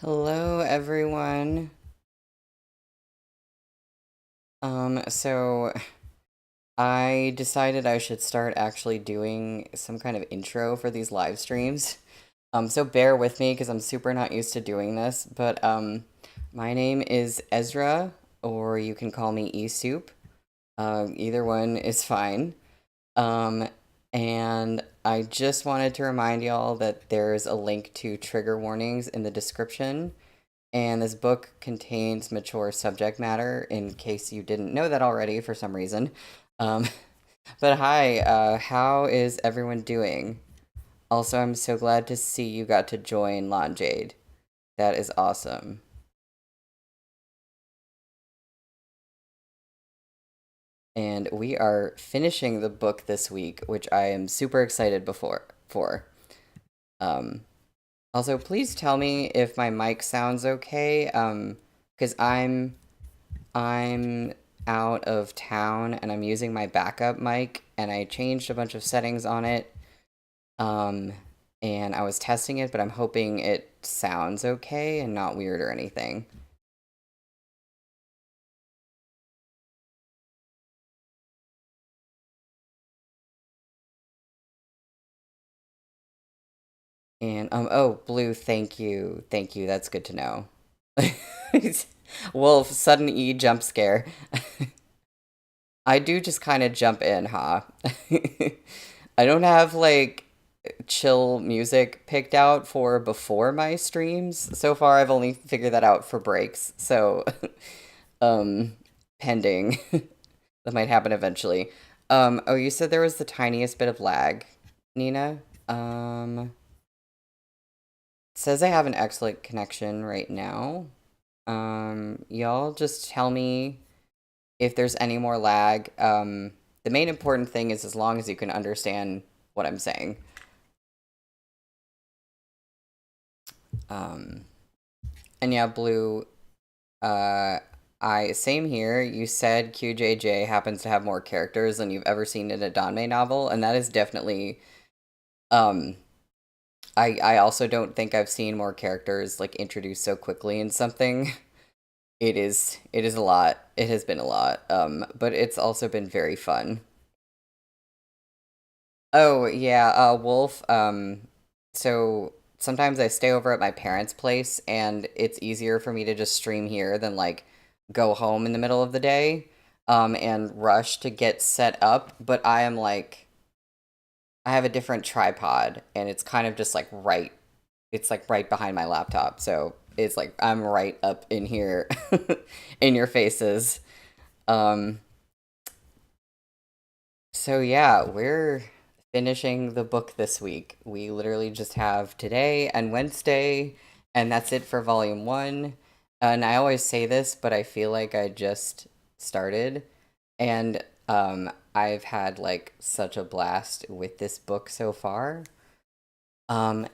Hello everyone. So I decided I should start actually doing some kind of intro for these live streams. So bear with me because I'm super not used to doing this, but my name is Ezra, or you can call me eSoup. Either one is fine. Um, and I just wanted to remind y'all that there's a link to trigger warnings in the description. And this book contains mature subject matter, in case you didn't know that already for some reason. Um, but hi, how is everyone doing? Also, I'm so glad to see you got to join Lon Jade. That is awesome. And we are finishing the book this week, which I am super excited for. Um, Also, please tell me if my mic sounds okay. Because I'm out of town and I'm using my backup mic and I changed a bunch of settings on it. Um, and I was testing it, but I'm hoping it sounds okay and not weird or anything. And oh, Blue, thank you. Thank you. That's good to know. Wolf, sudden E jump scare. I do just kind of jump in, huh? I don't have like chill music picked out for before my streams. So far, I've only figured that out for breaks. So, um, pending. That might happen eventually. Oh, you said there was the tiniest bit of lag, Nina? It says I have an excellent connection right now. Y'all just tell me if there's any more lag. The main important thing is as long as you can understand what I'm saying. Um, and yeah, Blue, uh, I same here. You said QJJ happens to have more characters than you've ever seen in a Danmei novel, and that is definitely um I also don't think I've seen more characters like introduced so quickly in something. It is a lot. It has been a lot. But it's also been very fun. Oh, yeah, Wolf, so sometimes I stay over at my parents' place and it's easier for me to just stream here than like go home in the middle of the day, and rush to get set up, but I am like I have a different tripod and it's kind of just like it's like right behind my laptop. So it's like I'm right up in here in your faces. Um, So yeah, we're finishing the book this week. We literally just have today and Wednesday, and that's it for volume one. And I always say this, but I feel like I just started, and I've had like such a blast with this book so far. And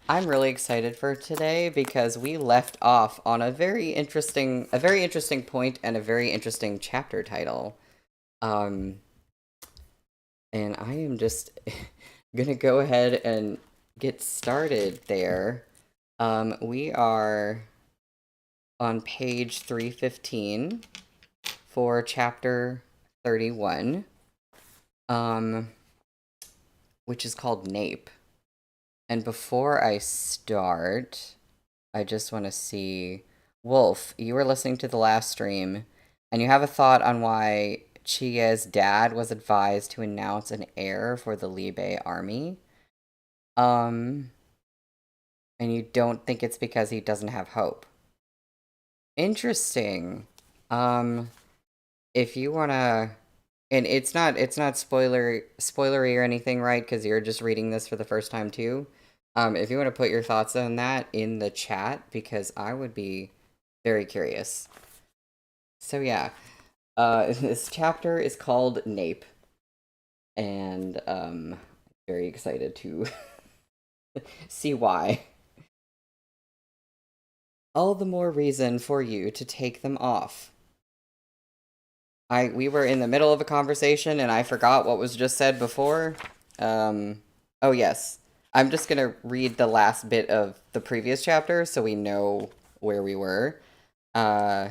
I'm really excited for today because we left off on a very interesting point and a very interesting chapter title. Um, and I am just gonna go ahead and get started there. We are on page 315 for chapter 31, um, which is called Nape. And before I start, I just want to see. Wolf, you were listening to the last stream, and you have a thought on why Chia's dad was advised to announce an heir for the Libe army. Um, and you don't think it's because he doesn't have hope. Interesting. Um, if you wanna, and it's not spoilery or anything, right? Because you're just reading this for the first time too. If you want to put your thoughts on that in the chat, because I would be very curious. So yeah, this chapter is called Nape, and very excited to see why. All the more reason for you to take them off. We were in the middle of a conversation and I forgot what was just said before. Oh yes. I'm just gonna read the last bit of the previous chapter so we know where we were. Uh,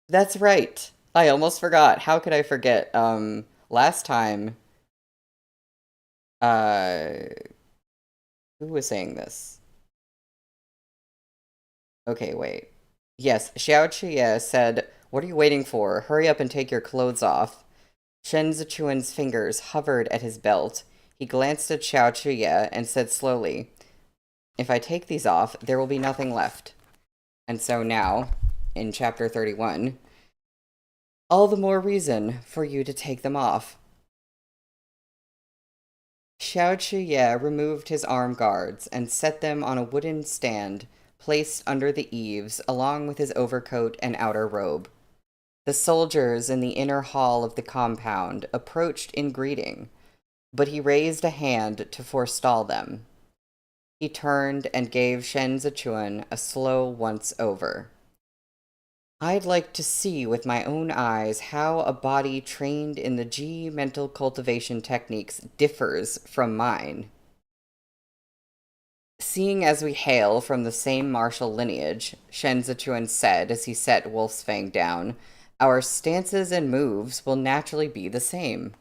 that's right. I almost forgot. How could I forget? Last time, uh, who was saying this? Okay, wait. Yes, Xiao Chuye said, "What are you waiting for? Hurry up and take your clothes off." Shen Zichuan's fingers hovered at his belt. He glanced at Xiao Chuye and said slowly, "If I take these off, there will be nothing left." And so now, in chapter 31, all the more reason for you to take them off. Xiao Chuye removed his arm guards and set them on a wooden stand placed under the eaves along with his overcoat and outer robe. The soldiers in the inner hall of the compound approached in greeting, but he raised a hand to forestall them. He turned and gave Shen Zichuan a slow once-over. "I'd like to see with my own eyes how a body trained in the Ji mental cultivation techniques differs from mine. Seeing as we hail from the same martial lineage," Shen Zichuan said as he set Wolfsfang down, "our stances and moves will naturally be the same."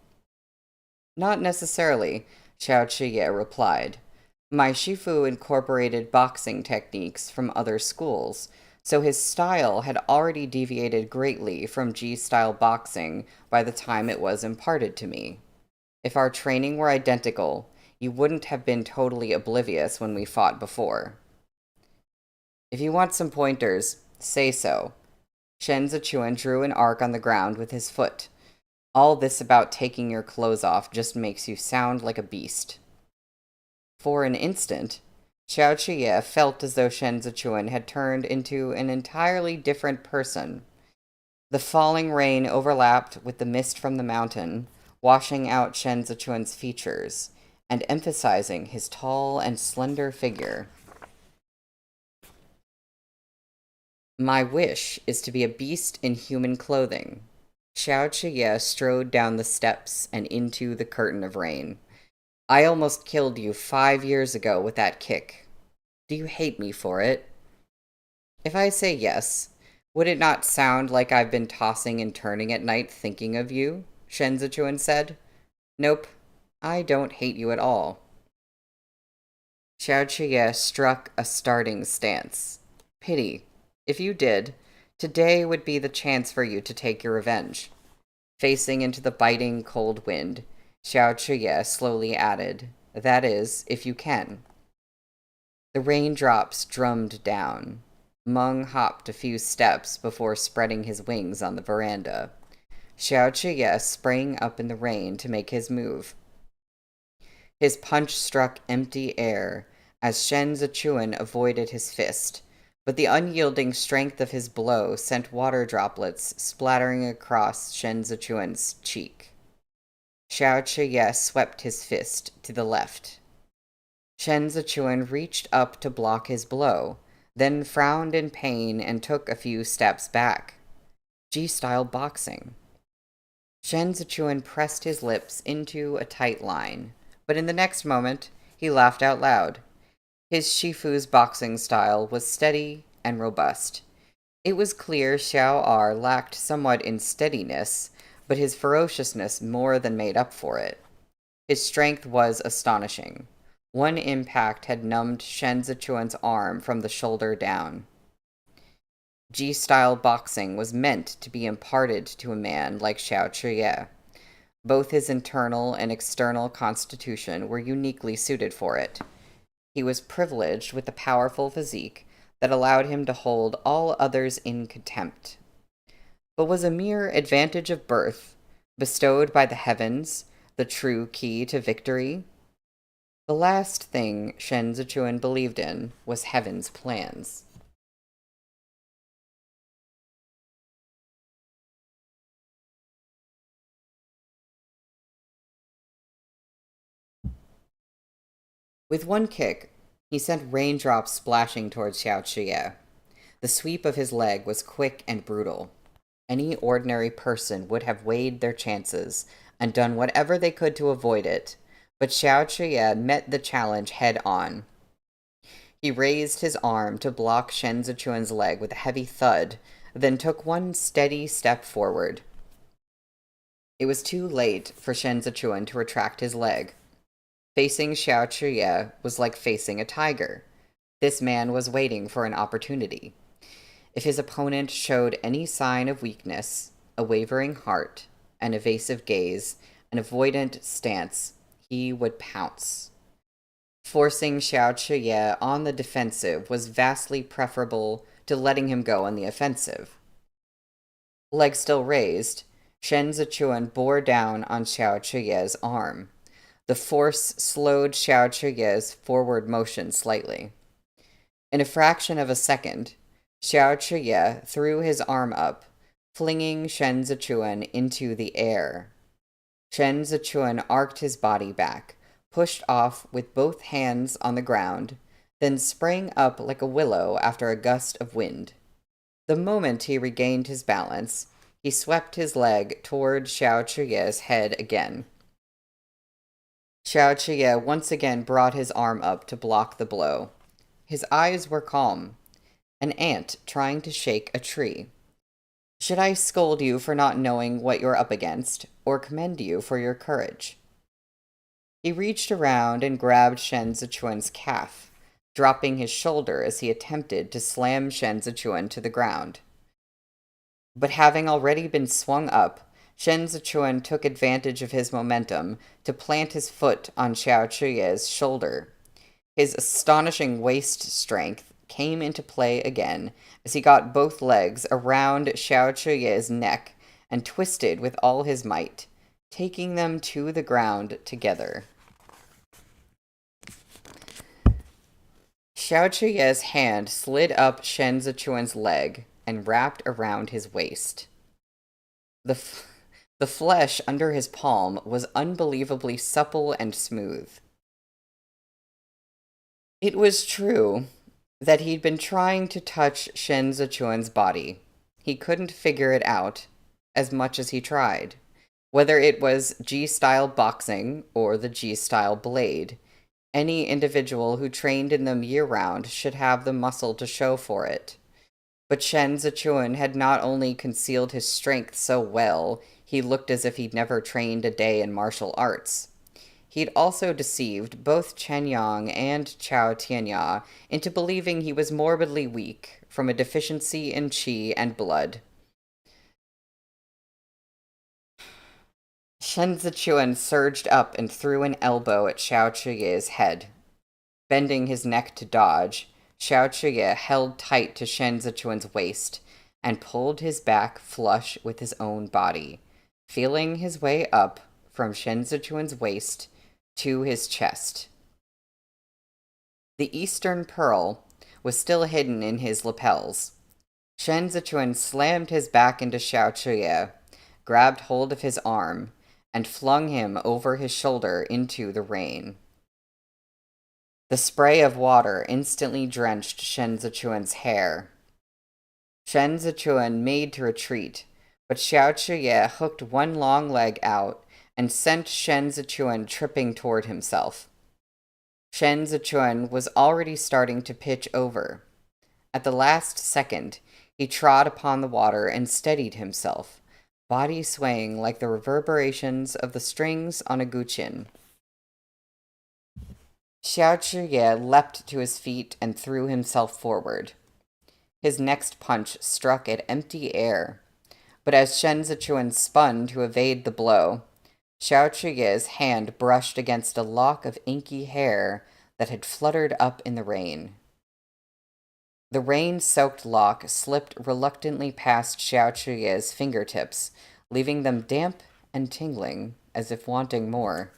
"Not necessarily," Xiao Chiye replied. "My Shifu incorporated boxing techniques from other schools, so his style had already deviated greatly from Ji-style boxing by the time it was imparted to me. If our training were identical, you wouldn't have been totally oblivious when we fought before." "If you want some pointers, say so." Shen Zichuan drew an arc on the ground with his foot. "All this about taking your clothes off just makes you sound like a beast." For an instant, Xiao Chiye felt as though Shen Zichuan had turned into an entirely different person. The falling rain overlapped with the mist from the mountain, washing out Shen Zichuan's features and emphasizing his tall and slender figure. "My wish is to be a beast in human clothing." Xiao Chiye strode down the steps and into the curtain of rain. "I almost killed you 5 years ago with that kick. Do you hate me for it?" "If I say yes, would it not sound like I've been tossing and turning at night thinking of you?" Shen Zichuan said. "Nope, I don't hate you at all." Xiao Chiye struck a starting stance. "Pity. If you did, today would be the chance for you to take your revenge." Facing into the biting cold wind, Xiao Chiye slowly added, "That is, if you can." The raindrops drummed down. Meng hopped a few steps before spreading his wings on the veranda. Xiao Chiye sprang up in the rain to make his move. His punch struck empty air as Shen Zichuan avoided his fist, but the unyielding strength of his blow sent water droplets splattering across Shen Zichuan's cheek. Xiao Chiye swept his fist to the left. Shen Zichuan reached up to block his blow, then frowned in pain and took a few steps back. Ji-style boxing. Shen Zichuan pressed his lips into a tight line, but in the next moment, he laughed out loud. His Shifu's boxing style was steady and robust. It was clear Xiao R lacked somewhat in steadiness, but his ferociousness more than made up for it. His strength was astonishing. One impact had numbed Shen Zichuan's arm from the shoulder down. Ji-style boxing was meant to be imparted to a man like Xiao Chiye. Both his internal and external constitution were uniquely suited for it. He was privileged with a powerful physique that allowed him to hold all others in contempt, but was a mere advantage of birth, bestowed by the heavens, the true key to victory. The last thing Shen Zichuan believed in was heaven's plans. With one kick, he sent raindrops splashing towards Xiao Chiye. The sweep of his leg was quick and brutal. Any ordinary person would have weighed their chances and done whatever they could to avoid it, but Xiao Chuye met the challenge head on. He raised his arm to block Shen Zichuan's leg with a heavy thud, then took one steady step forward. It was too late for Shen Zichuan to retract his leg. Facing Xiao Chuye was like facing a tiger. This man was waiting for an opportunity. If his opponent showed any sign of weakness, a wavering heart, an evasive gaze, an avoidant stance, he would pounce. Forcing Xiao Chuye on the defensive was vastly preferable to letting him go on the offensive. Leg still raised, Shen Zichuan bore down on Xiao Chuye's arm. The force slowed Xiao Chuye's forward motion slightly. In a fraction of a second, Xiao Chuye threw his arm up, flinging Shen Zichuan into the air. Shen Zichuan arced his body back, pushed off with both hands on the ground, then sprang up like a willow after a gust of wind. The moment he regained his balance, he swept his leg toward Xiao Chuye's head again. Xiao Chuye once again brought his arm up to block the blow. His eyes were calm. An ant trying to shake a tree. Should I scold you for not knowing what you're up against, or commend you for your courage? He reached around and grabbed Shen Zichuan's calf, dropping his shoulder as he attempted to slam Shen Zichuan to the ground. But having already been swung up, Shen Zichuan took advantage of his momentum to plant his foot on Xiao Chuye's shoulder. His astonishing waist strength came into play again as he got both legs around Xiao Chuye's neck and twisted with all his might, taking them to the ground together. Xiao Chuye's hand slid up Shen Zichuan's leg and wrapped around his waist. The flesh under his palm was unbelievably supple and smooth. It was true that he'd been trying to touch Shen Zichuan's body. He couldn't figure it out, as much as he tried. Whether it was G-style boxing or the G-style blade, any individual who trained in them year-round should have the muscle to show for it. But Shen Zichuan had not only concealed his strength so well, he looked as if he'd never trained a day in martial arts. He'd also deceived both Chen Yang and Chao Tianya into believing he was morbidly weak from a deficiency in qi and blood. Shen Zichuan surged up and threw an elbow at Xiao Chuye's head. Bending his neck to dodge, Xiao Chuye held tight to Shen Zichuan's waist and pulled his back flush with his own body, feeling his way up from Shen Zichuan's waist to his chest. The Eastern Pearl was still hidden in his lapels. Shen Zichuan slammed his back into Xiao Chuye, grabbed hold of his arm, and flung him over his shoulder into the rain. The spray of water instantly drenched Shen Zichuan's hair. Shen Zichuan made to retreat, but Xiao Chuye hooked one long leg out and sent Shen Zichuan tripping toward himself. Shen Zichuan was already starting to pitch over. At the last second, he trod upon the water and steadied himself, body swaying like the reverberations of the strings on a guqin. Xiao Chuye leapt to his feet and threw himself forward. His next punch struck at empty air, but as Shen Zichuan spun to evade the blow, Xiao Chuye's hand brushed against a lock of inky hair that had fluttered up in the rain. The rain-soaked lock slipped reluctantly past Xiao Chuye's fingertips, leaving them damp and tingling, as if wanting more.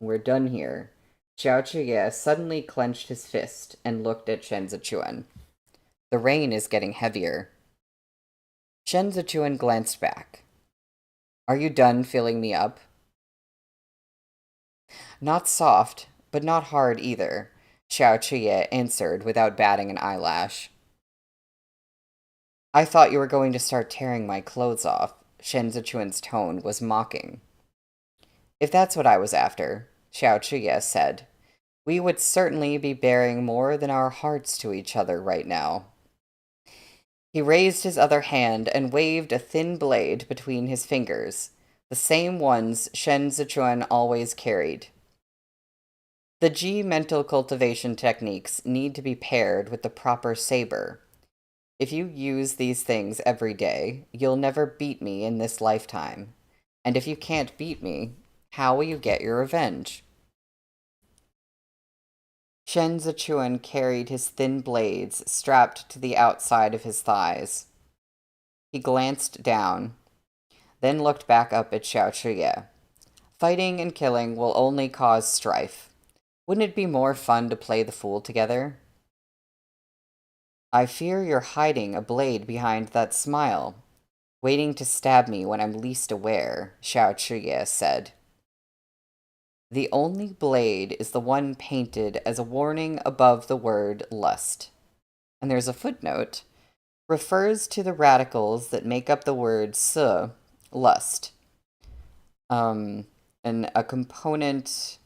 We're done here. Xiao Chuye suddenly clenched his fist and looked at Shen Zichuan. The rain is getting heavier. Shen Zichuan glanced back. Are you done filling me up? Not soft, but not hard either, Xiao Chuye answered without batting an eyelash. I thought you were going to start tearing my clothes off. Shen Zichuan's tone was mocking. If that's what I was after, Xiao Chuye said, we would certainly be bearing more than our hearts to each other right now. He raised his other hand and waved a thin blade between his fingers, the same ones Shen Zichuan always carried. The Ji mental cultivation techniques need to be paired with the proper saber. If you use these things every day, you'll never beat me in this lifetime. And if you can't beat me, how will you get your revenge? Shen Zichuan carried his thin blades strapped to the outside of his thighs. He glanced down, then looked back up at Xiao Chuye. Fighting and killing will only cause strife. Wouldn't it be more fun to play the fool together? I fear you're hiding a blade behind that smile, waiting to stab me when I'm least aware, Xiao Chuye said. The only blade is the one painted as a warning above the word lust. And there's a footnote, refers to the radicals that make up the word su, lust. And a component...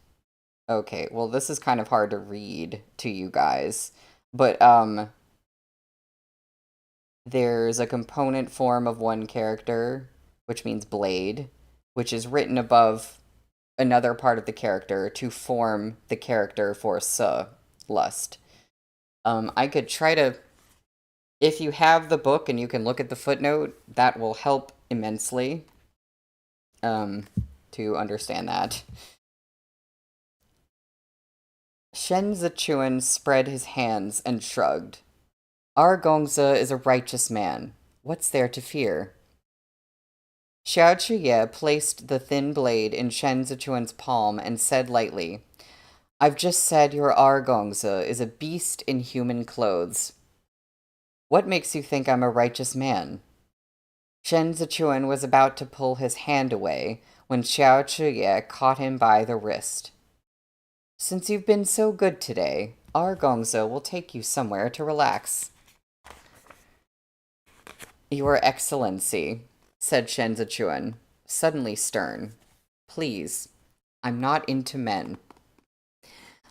Okay, well, this is kind of hard to read to you guys. But, there's a component form of one character, which means blade, which is written above another part of the character to form the character for su, lust. I could try to... If you have the book and you can look at the footnote, that will help immensely to understand that. Shen Zichuan spread his hands and shrugged. Our Gongzi is a righteous man. What's there to fear? Xiao Chuye placed the thin blade in Shen Zichuan's palm and said lightly, I've just said your Gongzi is a beast in human clothes. What makes you think I'm a righteous man? Shen Zichuan was about to pull his hand away when Xiao Chuye caught him by the wrist. Since you've been so good today, our Gongzi will take you somewhere to relax. Your Excellency, said Shen Zichuan, suddenly stern. Please, I'm not into men.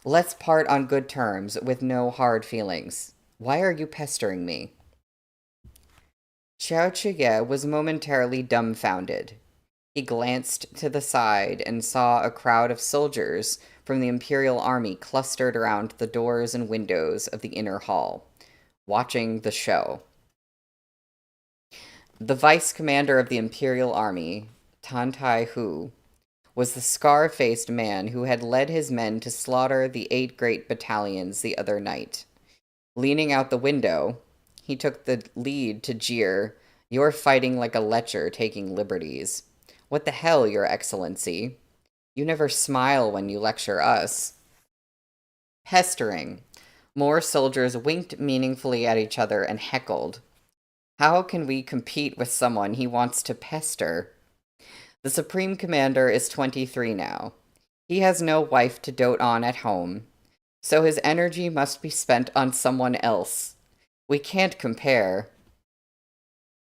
Let's part on good terms with no hard feelings. Why are you pestering me? Xiao Chuye was momentarily dumbfounded. He glanced to the side and saw a crowd of soldiers from the Imperial Army clustered around the doors and windows of the inner hall, watching the show. The vice commander of the Imperial Army, Tantai Hu, was the scar-faced man who had led his men to slaughter the 8 great battalions the other night. Leaning out the window, he took the lead to jeer, You're fighting like a lecher taking liberties. What the hell, Your Excellency? You never smile when you lecture us. Pestering. More soldiers winked meaningfully at each other and heckled. How can we compete with someone he wants to pester? The Supreme Commander is 23 now. He has no wife to dote on at home, so his energy must be spent on someone else. We can't compare.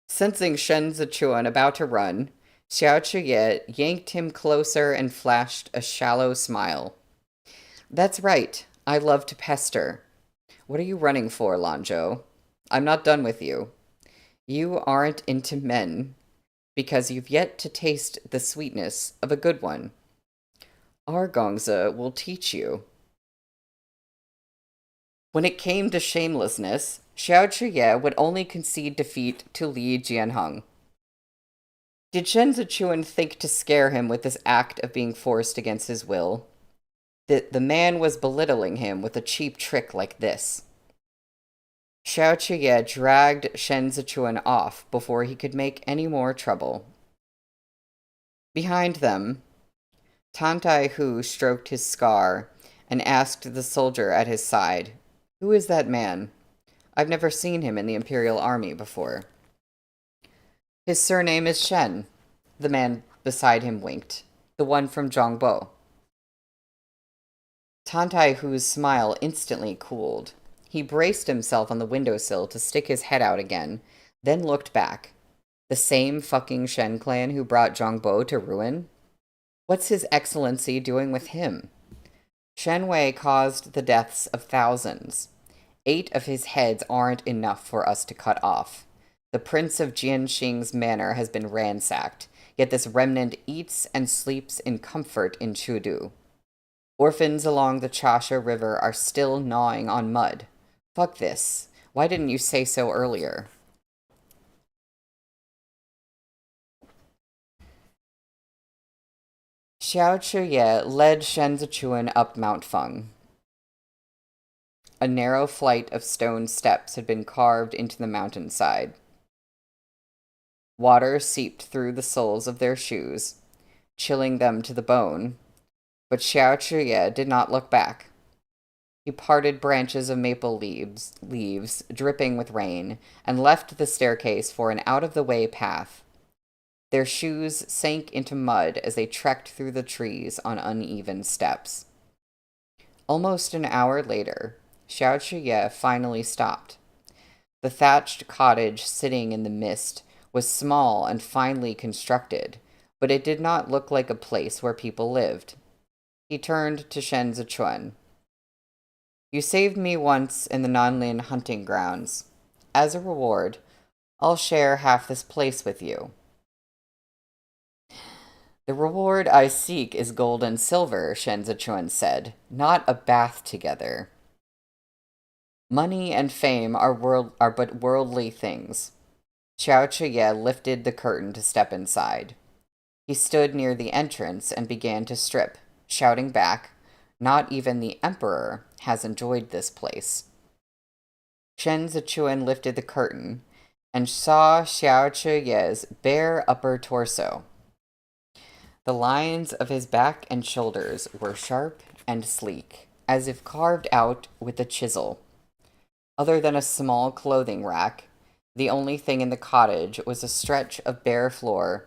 Sensing Shen Zichuan about to run, Xiao Chuye yanked him closer and flashed a shallow smile. That's right, I love to pester. What are you running for, Lanzhou? I'm not done with you. You aren't into men, because you've yet to taste the sweetness of a good one. Our Gongzi will teach you. When it came to shamelessness, Xiao Chuye would only concede defeat to Li Jianheng. Did Shen Zichuan think to scare him with this act of being forced against his will? That the man was belittling him with a cheap trick like this. Xiao Chuye dragged Shen Zichuan off before he could make any more trouble. Behind them, Tantai Hu stroked his scar and asked the soldier at his side, Who is that man? I've never seen him in the Imperial Army before. His surname is Shen. The man beside him winked. The one from Zhongbo. Tantai Hu's smile instantly cooled. He braced himself on the windowsill to stick his head out again, then looked back. The same fucking Shen clan who brought Zhongbo to ruin? What's His Excellency doing with him? Shenwei caused the deaths of thousands. 8 of his heads aren't enough for us to cut off. The Prince of Jianxing's manor has been ransacked, yet this remnant eats and sleeps in comfort in Chudu. Orphans along the Chasha River are still gnawing on mud. Fuck this. Why didn't you say so earlier? Xiao Chuye led Shen Zichuan up Mount Feng. A narrow flight of stone steps had been carved into the mountainside. Water seeped through the soles of their shoes, chilling them to the bone, but Xiao Chuye did not look back. He parted branches of maple leaves dripping with rain, and left the staircase for an out-of-the-way path. Their shoes sank into mud as they trekked through the trees on uneven steps. Almost an hour later, Xiao Chuye finally stopped. The thatched cottage sitting in the mist was small and finely constructed, but it did not look like a place where people lived. He turned to Shen Zichuan. You saved me once in the Nanlin hunting grounds. As a reward, I'll share half this place with you. The reward I seek is gold and silver, Shen Zichuan said, not a bath together. Money and fame are but worldly things. Xiao Chuye lifted the curtain to step inside. He stood near the entrance and began to strip, shouting back, not even the Emperor has enjoyed this place. Shen Zichuan lifted the curtain and saw Xiao Chuye's bare upper torso. The lines of his back and shoulders were sharp and sleek, as if carved out with a chisel. Other than a small clothing rack, the only thing in the cottage was a stretch of bare floor,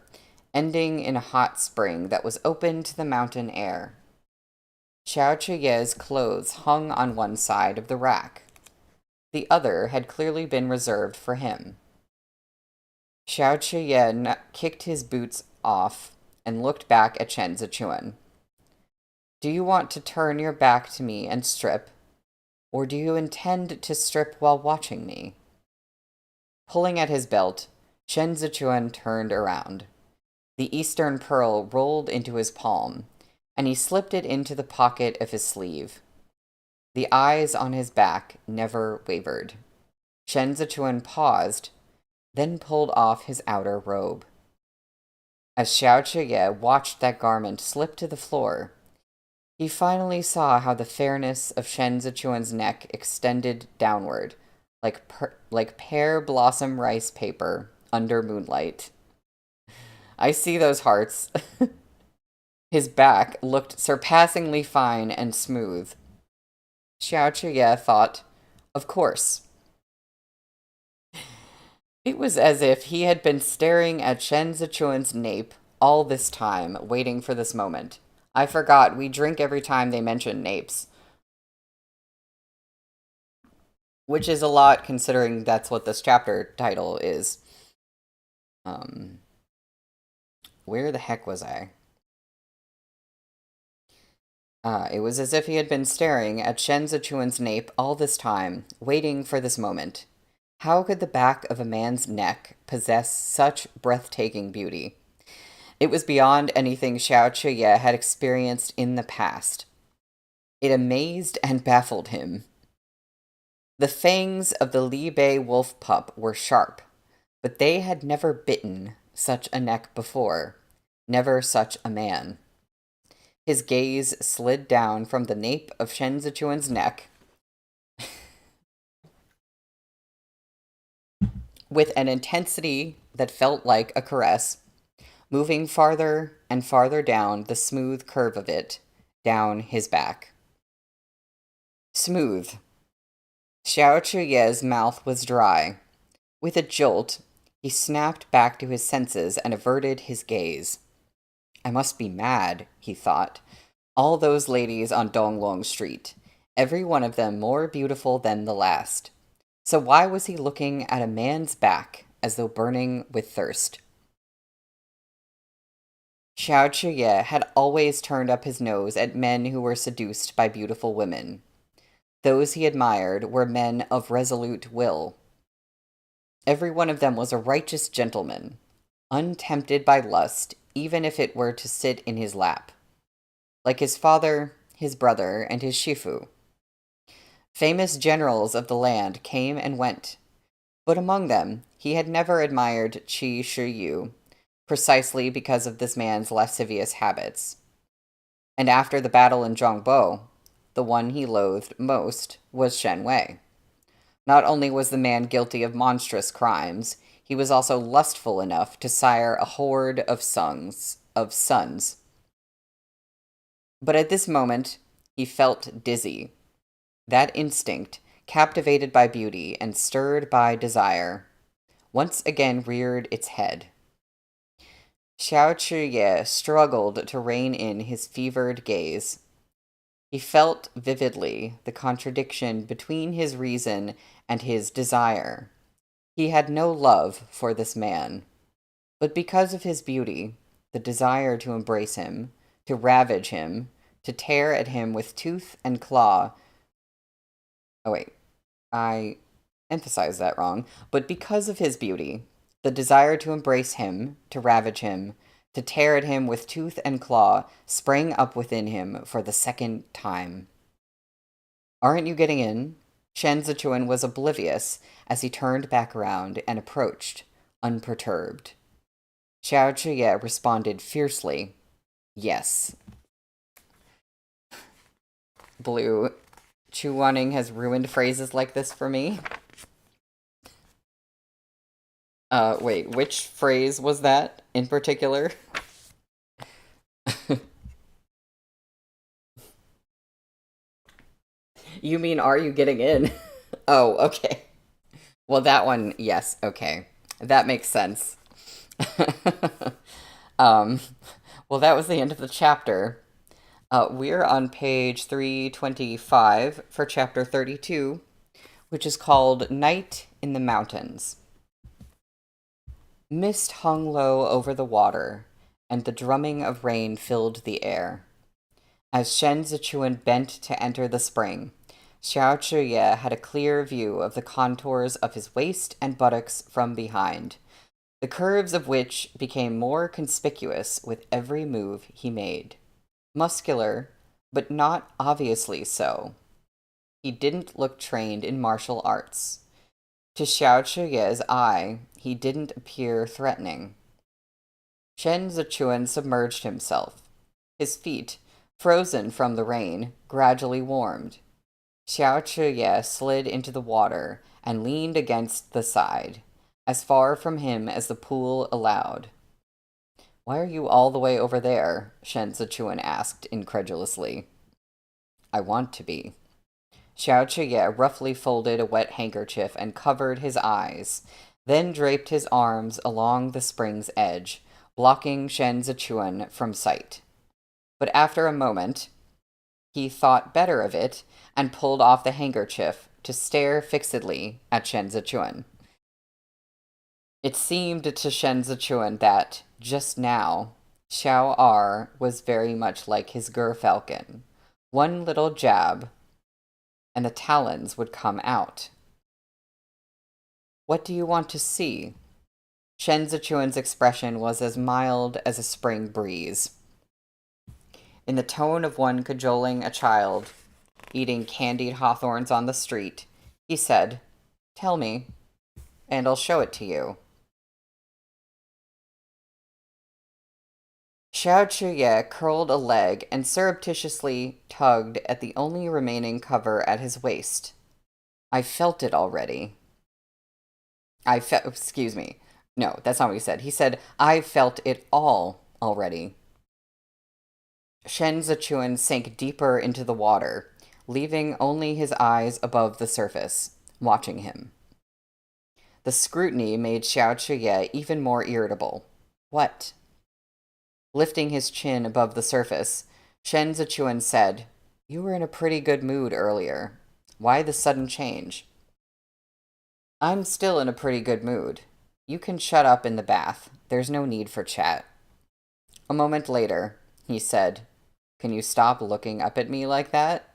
ending in a hot spring that was open to the mountain air. Xiao Chuye's clothes hung on one side of the rack. The other had clearly been reserved for him. Xiao Chuye kicked his boots off and looked back at Shen Zichuan. Do you want to turn your back to me and strip, or do you intend to strip while watching me? Pulling at his belt, Shen Zichuan turned around. The Eastern Pearl rolled into his palm, and he slipped it into the pocket of his sleeve. The eyes on his back never wavered. Shen Zichuan paused, then pulled off his outer robe. As Xiao Chuye watched that garment slip to the floor, he finally saw how the fairness of Shen Zichuan's neck extended downward, like pear blossom rice paper under moonlight. I see those hearts. His back looked surpassingly fine and smooth. Xiao Chuye thought, of course. It was as if he had been staring at Shen Zichuan's nape all this time, waiting for this moment. I forgot, we drink every time they mention napes. Which is a lot, considering that's what this chapter title is. Where the heck was I? It was as if he had been staring at Shen Zichuan's nape all this time, waiting for this moment. How could the back of a man's neck possess such breathtaking beauty? It was beyond anything Xiao Chuye had experienced in the past. It amazed and baffled him. The fangs of the Li Bei wolf pup were sharp, but they had never bitten such a neck before, never such a man. His gaze slid down from the nape of Shen Zichuan's neck with an intensity that felt like a caress, moving farther and farther down the smooth curve of it, down his back. Smooth. Xiao Chuye's mouth was dry. With a jolt, he snapped back to his senses and averted his gaze. I must be mad, he thought. All those ladies on Donglong Street, every one of them more beautiful than the last. So why was he looking at a man's back as though burning with thirst? Xiao Chuye had always turned up his nose at men who were seduced by beautiful women. Those he admired were men of resolute will. Every one of them was a righteous gentleman, untempted by lust, even if it were to sit in his lap, like his father, his brother, and his shifu. Famous generals of the land came and went, but among them he had never admired Qi Shiyu, precisely because of this man's lascivious habits. And after the battle in Zhongbo, the one he loathed most was Shen Wei. Not only was the man guilty of monstrous crimes, he was also lustful enough to sire a horde of sons. But at this moment, he felt dizzy. That instinct, captivated by beauty and stirred by desire, once again reared its head. Xiao Chuye struggled to rein in his fevered gaze. He felt vividly the contradiction between his reason and his desire. He had no love for this man, but because of his beauty, the desire to embrace him, to ravage him, to tear at him with tooth and claw. Oh, wait, I emphasized that wrong. But because of his beauty, the desire to embrace him, to ravage him, to tear at him with tooth and claw sprang up within him for the second time. Aren't you getting in? Shen Zichuan was oblivious as he turned back around and approached, unperturbed. Xiao Chuye responded fiercely, yes. Blue, Chu Wanning has ruined phrases like this for me. Wait, which phrase was that in particular? You mean, are you getting in? Oh, okay. Well, that one, yes, okay. That makes sense. um, well, that was the end of the chapter. We're on page 325 for chapter 32, which is called Night in the Mountains. Mist hung low over the water, and the drumming of rain filled the air. As Shen Zichuan bent to enter the spring, Xiao Chuye had a clear view of the contours of his waist and buttocks from behind, the curves of which became more conspicuous with every move he made. Muscular, but not obviously so. He didn't look trained in martial arts. To Xiao Chuye's eye, he didn't appear threatening. Shen Zichuan submerged himself. His feet, frozen from the rain, gradually warmed. Xiao Chuye slid into the water and leaned against the side, as far from him as the pool allowed. Why are you all the way over there? Shen Zichuan asked incredulously. I want to be. Xiao Chuye roughly folded a wet handkerchief and covered his eyes, then draped his arms along the spring's edge, blocking Shen Zichuan from sight. But after a moment, he thought better of it and pulled off the handkerchief to stare fixedly at Shen Zichuan. It seemed to Shen Zichuan that, just now, Xiao R was very much like his gerfalcon. One little jab, and the talons would come out. What do you want to see? Shen Zichuan's expression was as mild as a spring breeze. In the tone of one cajoling a child, eating candied hawthorns on the street, he said, Tell me, and I'll show it to you. Xiao Chuye curled a leg and surreptitiously tugged at the only remaining cover at his waist. I felt it already. Excuse me. No, that's not what he said. He said, I felt it all already. Shen Zichuan sank deeper into the water, leaving only his eyes above the surface, watching him. The scrutiny made Xiao Chuye even more irritable. What? Lifting his chin above the surface, Shen Zichuan said, You were in a pretty good mood earlier. Why the sudden change? I'm still in a pretty good mood. You can shut up in the bath. There's no need for chat. A moment later, he said, "Can you stop looking up at me like that?"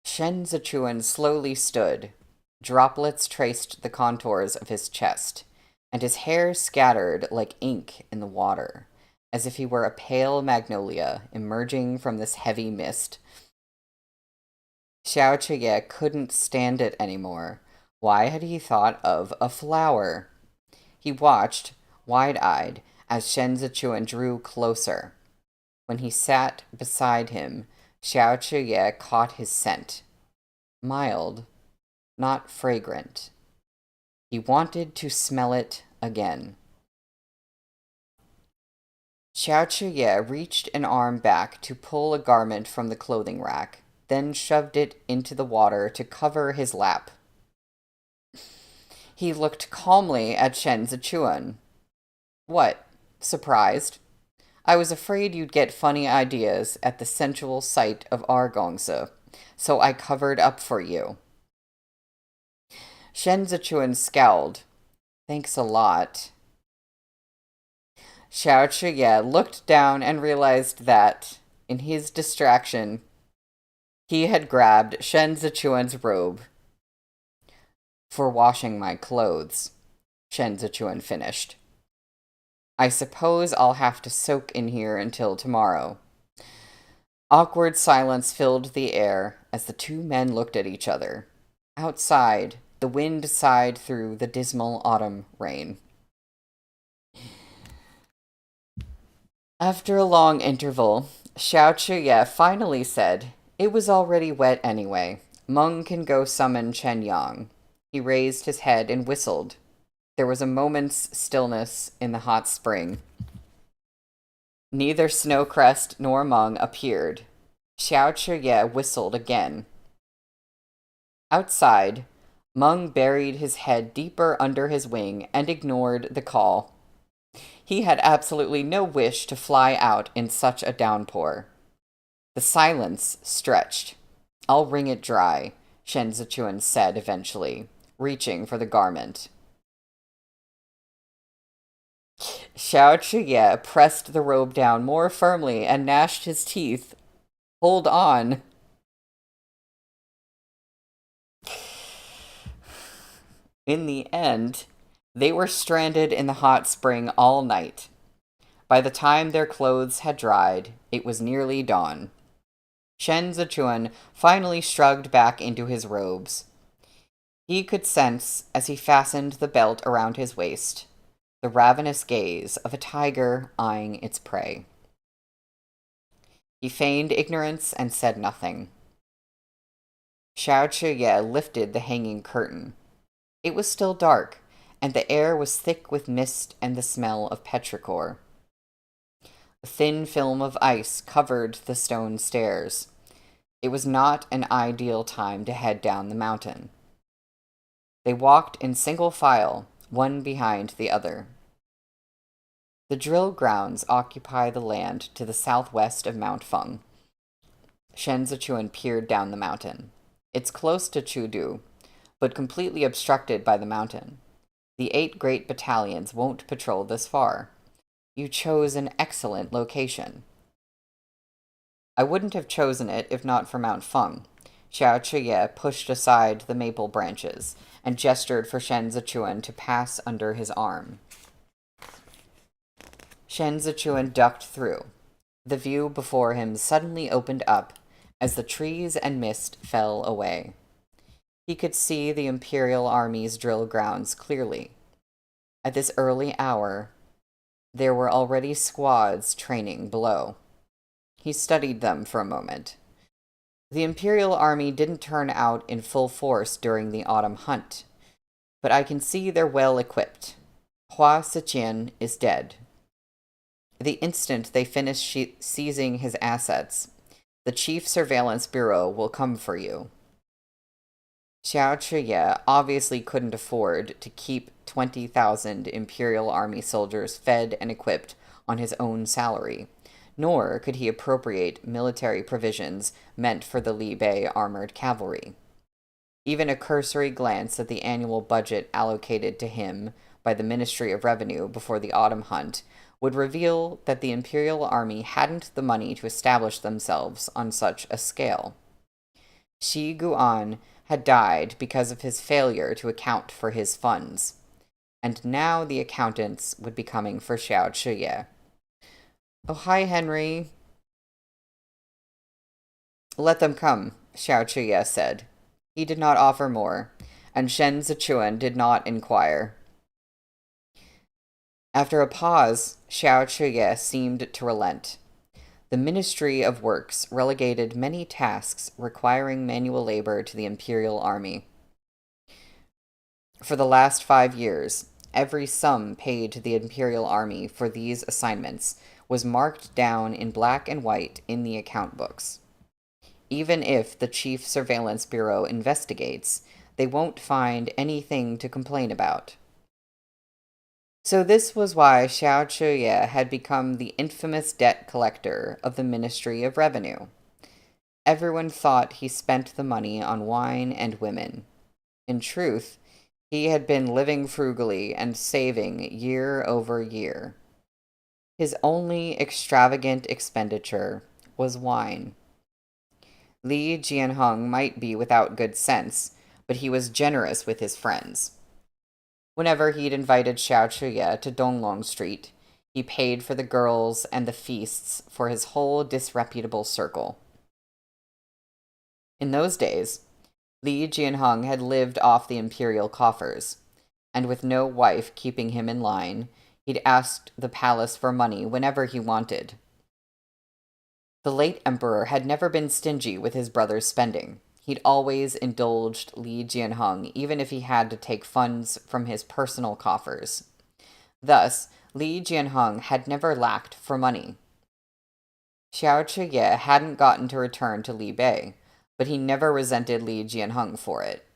Shen Zichuan slowly stood. Droplets traced the contours of his chest, and his hair scattered like ink in the water, as if he were a pale magnolia emerging from this heavy mist. Xiao Cheye couldn't stand it anymore. Why had he thought of a flower? He watched, wide-eyed, as Shen Zichuan drew closer. When he sat beside him, Xiao Cheye caught his scent. Mild, not fragrant. He wanted to smell it again. Xiao Cheye reached an arm back to pull a garment from the clothing rack, then shoved it into the water to cover his lap. He looked calmly at Shen Zichuan. "What? Surprised? I was afraid you'd get funny ideas at the sensual sight of our Gongsa, so I covered up for you." Shen Zichuan scowled. "Thanks a lot." Xiao Cheye looked down and realized that, in his distraction, he had grabbed Shen Zichuan's robe. "For washing my clothes," Shen Zichuan finished. "I suppose I'll have to soak in here until tomorrow." Awkward silence filled the air as the two men looked at each other. Outside, the wind sighed through the dismal autumn rain. After a long interval, Xiao Cheye finally said, "It was already wet anyway. Meng can go summon Chen Yang." He raised his head and whistled. There was a moment's stillness in the hot spring. Neither Snowcrest nor Meng appeared. Xiao Cheye whistled again. Outside, Meng buried his head deeper under his wing and ignored the call. He had absolutely no wish to fly out in such a downpour. The silence stretched. "I'll wring it dry," Shen Zichuan said eventually, reaching for the garment. Xiao Cheye pressed the robe down more firmly and gnashed his teeth. "Hold on." In the end, they were stranded in the hot spring all night. By the time their clothes had dried, it was nearly dawn. Shen Zichuan finally shrugged back into his robes. He could sense, as he fastened the belt around his waist, the ravenous gaze of a tiger eyeing its prey. He feigned ignorance and said nothing. Xiao Cheye lifted the hanging curtain. It was still dark, and the air was thick with mist and the smell of petrichor. A thin film of ice covered the stone stairs. It was not an ideal time to head down the mountain. They walked in single file, one behind the other. The drill grounds occupy the land to the southwest of Mount Feng. Shen Zichuan peered down the mountain. It's close to Chudu, but completely obstructed by the mountain. The 8 great battalions won't patrol this far. You chose an excellent location. I wouldn't have chosen it if not for Mount Feng. Xiao Cheye pushed aside the maple branches and gestured for Shen Zichuan to pass under his arm. Shen Zichuan ducked through. The view before him suddenly opened up as the trees and mist fell away. He could see the Imperial Army's drill grounds clearly. At this early hour, there were already squads training below. He studied them for a moment. The Imperial Army didn't turn out in full force during the autumn hunt, but I can see they're well equipped. Hua Siqian is dead. The instant they finish seizing his assets, the Chief Surveillance Bureau will come for you. Xiao Cheye obviously couldn't afford to keep 20,000 Imperial Army soldiers fed and equipped on his own salary, nor could he appropriate military provisions meant for the Li Bei armored cavalry. Even a cursory glance at the annual budget allocated to him by the Ministry of Revenue before the autumn hunt would reveal that the Imperial Army hadn't the money to establish themselves on such a scale. Shi Guan had died because of his failure to account for his funds, and now the accountants would be coming for Xiao Chuye. "Oh, hi, Henry." "Let them come," Xiao Chuye said. He did not offer more, and Shen Zichuan did not inquire. After a pause, Xiao Chuye seemed to relent. The Ministry of Works relegated many tasks requiring manual labor to the Imperial Army. For the last 5 years, every sum paid to the Imperial Army for these assignments was marked down in black and white in the account books. Even if the Chief Surveillance Bureau investigates, they won't find anything to complain about. So this was why Xiao Chuye had become the infamous debt collector of the Ministry of Revenue. Everyone thought he spent the money on wine and women. In truth, he had been living frugally and saving year over year. His only extravagant expenditure was wine. Li Jianheng might be without good sense, but he was generous with his friends. Whenever he'd invited Xiao Chuye to Donglong Street, he paid for the girls and the feasts for his whole disreputable circle. In those days, Li Jianheng had lived off the imperial coffers, and with no wife keeping him in line, he'd asked the palace for money whenever he wanted. The late emperor had never been stingy with his brother's spending. He'd always indulged Li Jianheng, even if he had to take funds from his personal coffers. Thus, Li Jianheng had never lacked for money. Xiao Chuye hadn't gotten to return to Li Bei, but he never resented Li Jianheng for it.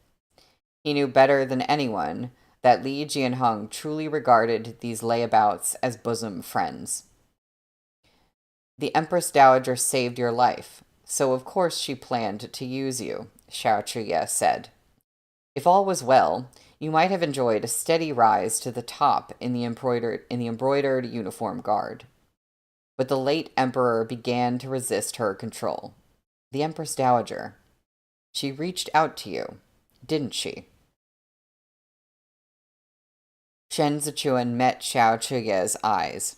He knew better than anyone that Li Jianheng truly regarded these layabouts as bosom friends. "The Empress Dowager saved your life, so of course she planned to use you," Xiao Chuye said. "If all was well, you might have enjoyed a steady rise to the top in the embroidered uniform guard." But the late emperor began to resist her control. The Empress Dowager. She reached out to you, didn't she? Shen Zichuan met Xiao Chuye's eyes.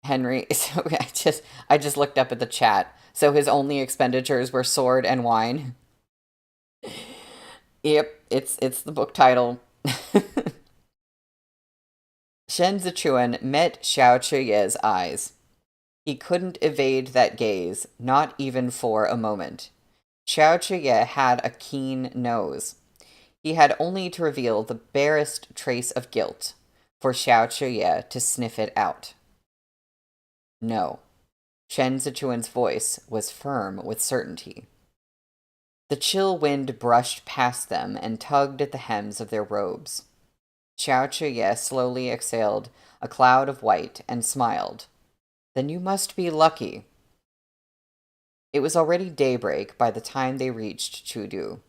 Henry, so I just looked up at the chat. So his only expenditures were sword and wine. Yep, it's the book title. Shen Zichuan met Xiao Chuye's eyes. He couldn't evade that gaze, not even for a moment. Xiao Chuye had a keen nose. He had only to reveal the barest trace of guilt for Xiao Chuye to sniff it out. No. Shen Zichuan's voice was firm with certainty. The chill wind brushed past them and tugged at the hems of their robes. Xiao Chuye slowly exhaled a cloud of white and smiled. "Then you must be lucky." It was already daybreak by the time they reached Chudu.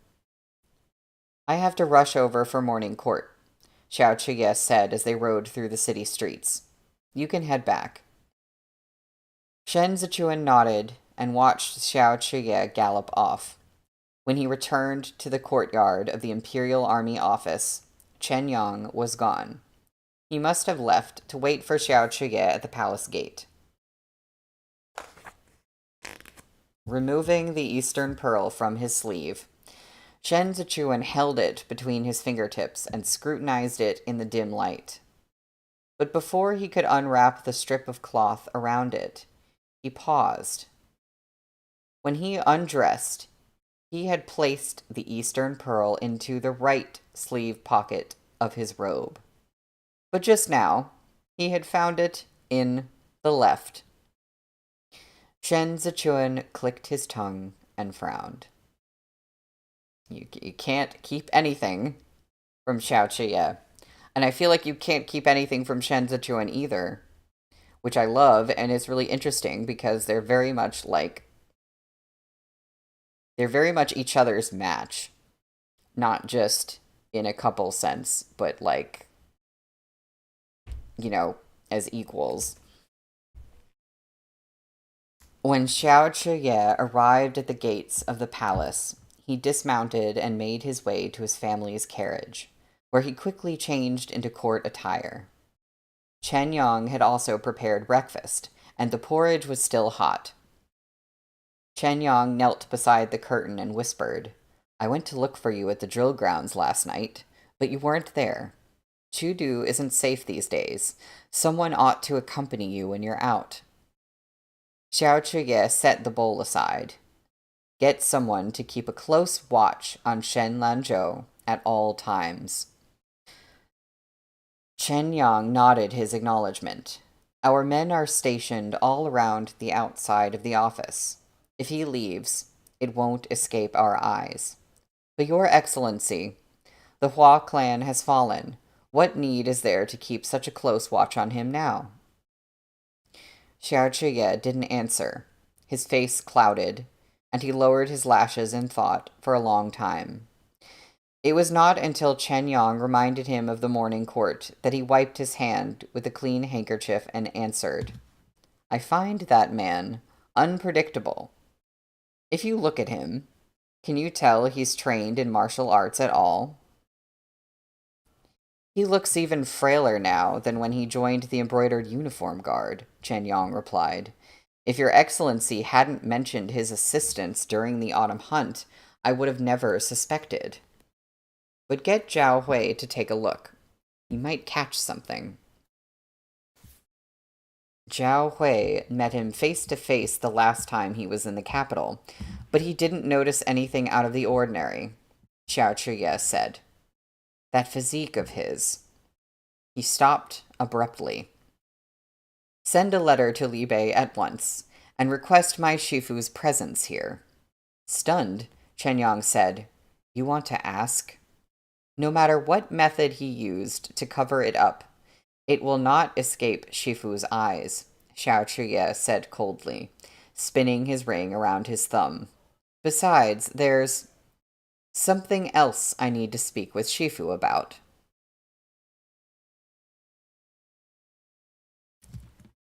"I have to rush over for morning court," Xiao Chuye said as they rode through the city streets. "You can head back." Shen Zichuan nodded and watched Xiao Chuye gallop off. When he returned to the courtyard of the Imperial Army office, Chen Yang was gone. He must have left to wait for Xiao Chuye at the palace gate. Removing the Eastern Pearl from his sleeve, Shen Zichuan held it between his fingertips and scrutinized it in the dim light. But before he could unwrap the strip of cloth around it, he paused. When he undressed, he had placed the Eastern Pearl into the right sleeve pocket of his robe. But just now, he had found it in the left. Shen Zichuan clicked his tongue and frowned. You can't keep anything from Xiao Chuye. And I feel like you can't keep anything from Shen Zichuan either, which I love, and it's really interesting because they're very much each other's match. not just in a couple sense, but like, you know, as equals. When Xiao Chuye arrived at the gates of the palace, he dismounted and made his way to his family's carriage, where he quickly changed into court attire. Chen Yang had also prepared breakfast, and the porridge was still hot. Chen Yang knelt beside the curtain and whispered, "I went to look for you at the drill grounds last night, but you weren't there. Chudu isn't safe these days. Someone ought to accompany you when you're out." Xiao Chuye set the bowl aside. "Get someone to keep a close watch on Shen Lanzhou at all times." Chen Yang nodded his acknowledgement. "Our men are stationed all around the outside of the office. If he leaves, it won't escape our eyes. But Your Excellency, the Hua clan has fallen. What need is there to keep such a close watch on him now?" Xiao Chuye didn't answer. His face clouded, and he lowered his lashes in thought for a long time. It was not until Chen Yang reminded him of the morning court that he wiped his hand with a clean handkerchief and answered, "I find that man unpredictable. If you look at him, can you tell he's trained in martial arts at all?" "He looks even frailer now than when he joined the embroidered uniform guard," Chen Yang replied. "If Your Excellency hadn't mentioned his assistance during the autumn hunt, I would have never suspected. But get Zhao Hui to take a look. He might catch something." Zhao Hui met him face to face the last time he was in the capital, but he didn't notice anything out of the ordinary, Xiao Chuye said. That physique of his. He stopped abruptly. "Send a letter to Li Bei at once, and request my Shifu's presence here." Stunned, Chen Yang said, "You want to ask?" "No matter what method he used to cover it up, it will not escape Shifu's eyes," Xiao Chuye said coldly, spinning his ring around his thumb. "Besides, there's something else I need to speak with Shifu about."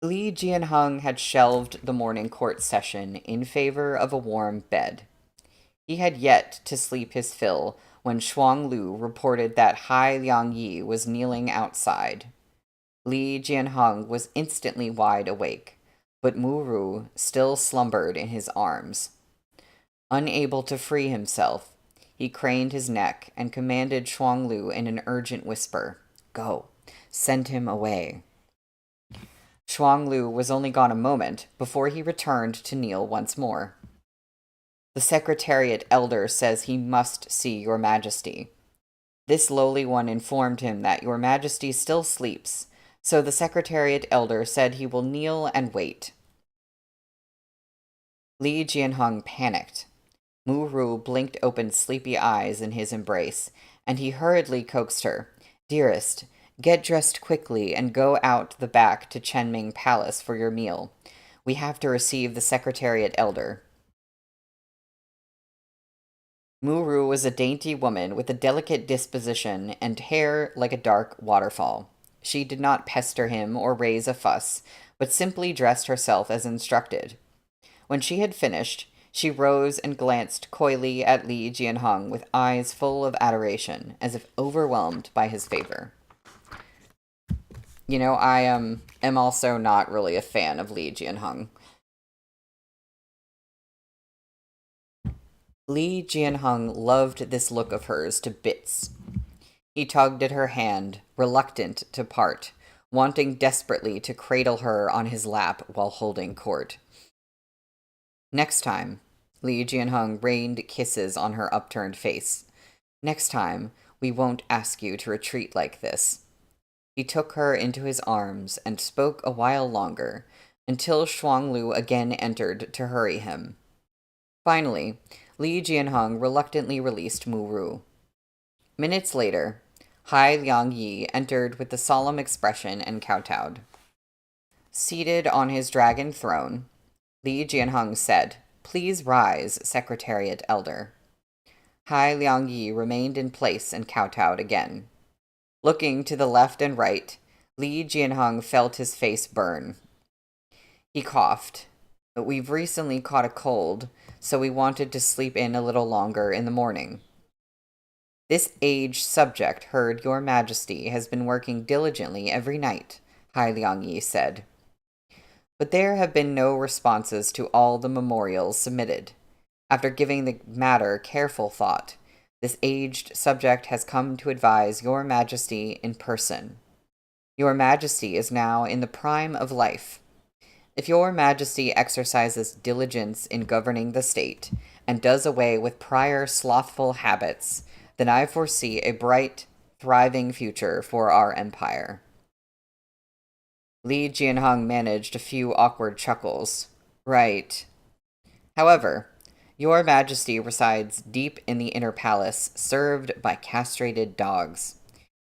Li Jianheng had shelved the morning court session in favor of a warm bed. He had yet to sleep his fill when Shuang Lu reported that Hai Liang Yi was kneeling outside. Li Jianheng was instantly wide awake, but Mu Ru still slumbered in his arms. Unable to free himself, he craned his neck and commanded Shuang Lu in an urgent whisper, "Go, send him away." Shuang Lu was only gone a moment before he returned to kneel once more. "The Secretariat Elder says he must see Your Majesty." This lowly one informed him that Your Majesty still sleeps, so the Secretariat Elder said he will kneel and wait. Li Jianheng panicked. Mu Ru blinked open sleepy eyes in his embrace, and he hurriedly coaxed her, "Dearest, get dressed quickly and go out the back to Chenming Palace for your meal. We have to receive the Secretariat Elder." Mu Ru was a dainty woman with a delicate disposition and hair like a dark waterfall. She did not pester him or raise a fuss, but simply dressed herself as instructed. When she had finished, she rose and glanced coyly at Li Jianheng with eyes full of adoration, as if overwhelmed by his favor. You know, I am also not really a fan of Li Jianheng. Li Jianheng loved this look of hers to bits. He tugged at her hand, reluctant to part, wanting desperately to cradle her on his lap while holding court. "Next time," Li Jianheng rained kisses on her upturned face. "Next time, we won't ask you to retreat like this." He took her into his arms and spoke a while longer, until Shuang Lu again entered to hurry him. Finally, Li Jianheng reluctantly released Mu Ru. Minutes later, Hai Liang Yi entered with a solemn expression and kowtowed. Seated on his dragon throne, Li Jianheng said, "Please rise, Secretariat Elder." Hai Liangyi remained in place and kowtowed again. Looking to the left and right, Li Jianheng felt his face burn. He coughed. We've recently caught a cold, so we wanted to sleep in a little longer in the morning. This aged subject heard Your Majesty has been working diligently every night, Hai Liangyi said. But there have been no responses to all the memorials submitted. After giving the matter careful thought, this aged subject has come to advise Your Majesty in person. Your Majesty is now in the prime of life. If Your Majesty exercises diligence in governing the state and does away with prior slothful habits, then I foresee a bright, thriving future for our empire. Li Jianheng managed a few awkward chuckles. Right. However, Your Majesty resides deep in the inner palace, served by castrated dogs.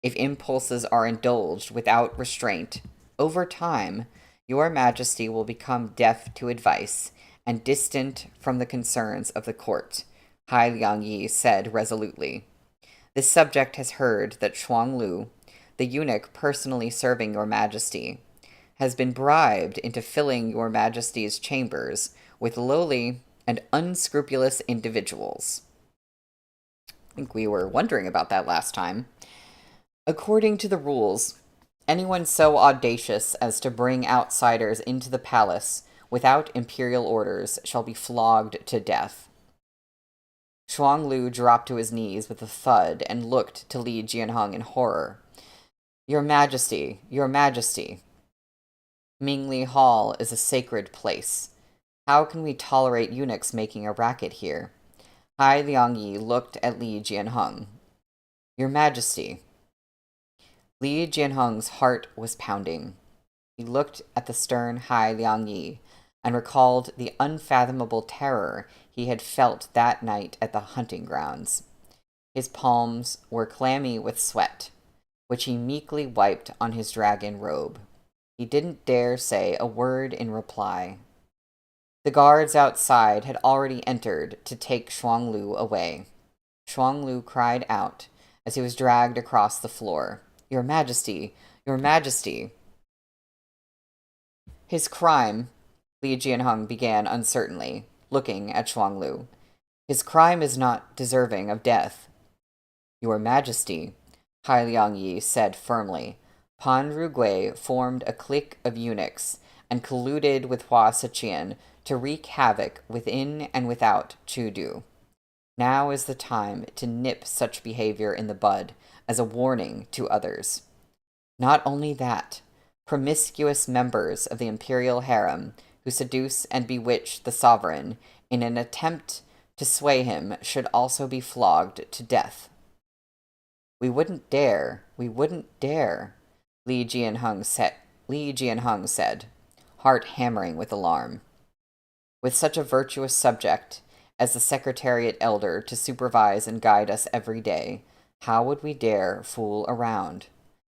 If impulses are indulged without restraint, over time, Your Majesty will become deaf to advice and distant from the concerns of the court, Hai Liangyi said resolutely. This subject has heard that Shuang Lu, the eunuch personally serving Your Majesty, has been bribed into filling Your Majesty's chambers with lowly and unscrupulous individuals. I think we were wondering about that last time. According to the rules, anyone so audacious as to bring outsiders into the palace without imperial orders shall be flogged to death. Shuang Lu dropped to his knees with a thud and looked to Li Jianheng in horror. Your Majesty, Your Majesty. Mingli Hall is a sacred place. How can we tolerate eunuchs making a racket here? Hai Liangyi looked at Li Jianheng. Your Majesty. Li Jianheng's heart was pounding. He looked at the stern Hai Liangyi and recalled the unfathomable terror he had felt that night at the hunting grounds. His palms were clammy with sweat, which he meekly wiped on his dragon robe. He didn't dare say a word in reply. The guards outside had already entered to take Shuang Lu away. Shuang Lu cried out as he was dragged across the floor. Your Majesty! Your Majesty! His crime, Li Jianheng began uncertainly, looking at Shuang Lu. His crime is not deserving of death. Your Majesty, Hai Liangyi said firmly. Pan Rugui formed a clique of eunuchs and colluded with Hua Siqian to wreak havoc within and without Chudu. Now is the time to nip such behavior in the bud as a warning to others. Not only that, promiscuous members of the imperial harem who seduce and bewitch the sovereign in an attempt to sway him should also be flogged to death. We wouldn't dare, Li Jianheng said, heart hammering with alarm. With such a virtuous subject as the Secretariat Elder to supervise and guide us every day, how would we dare fool around?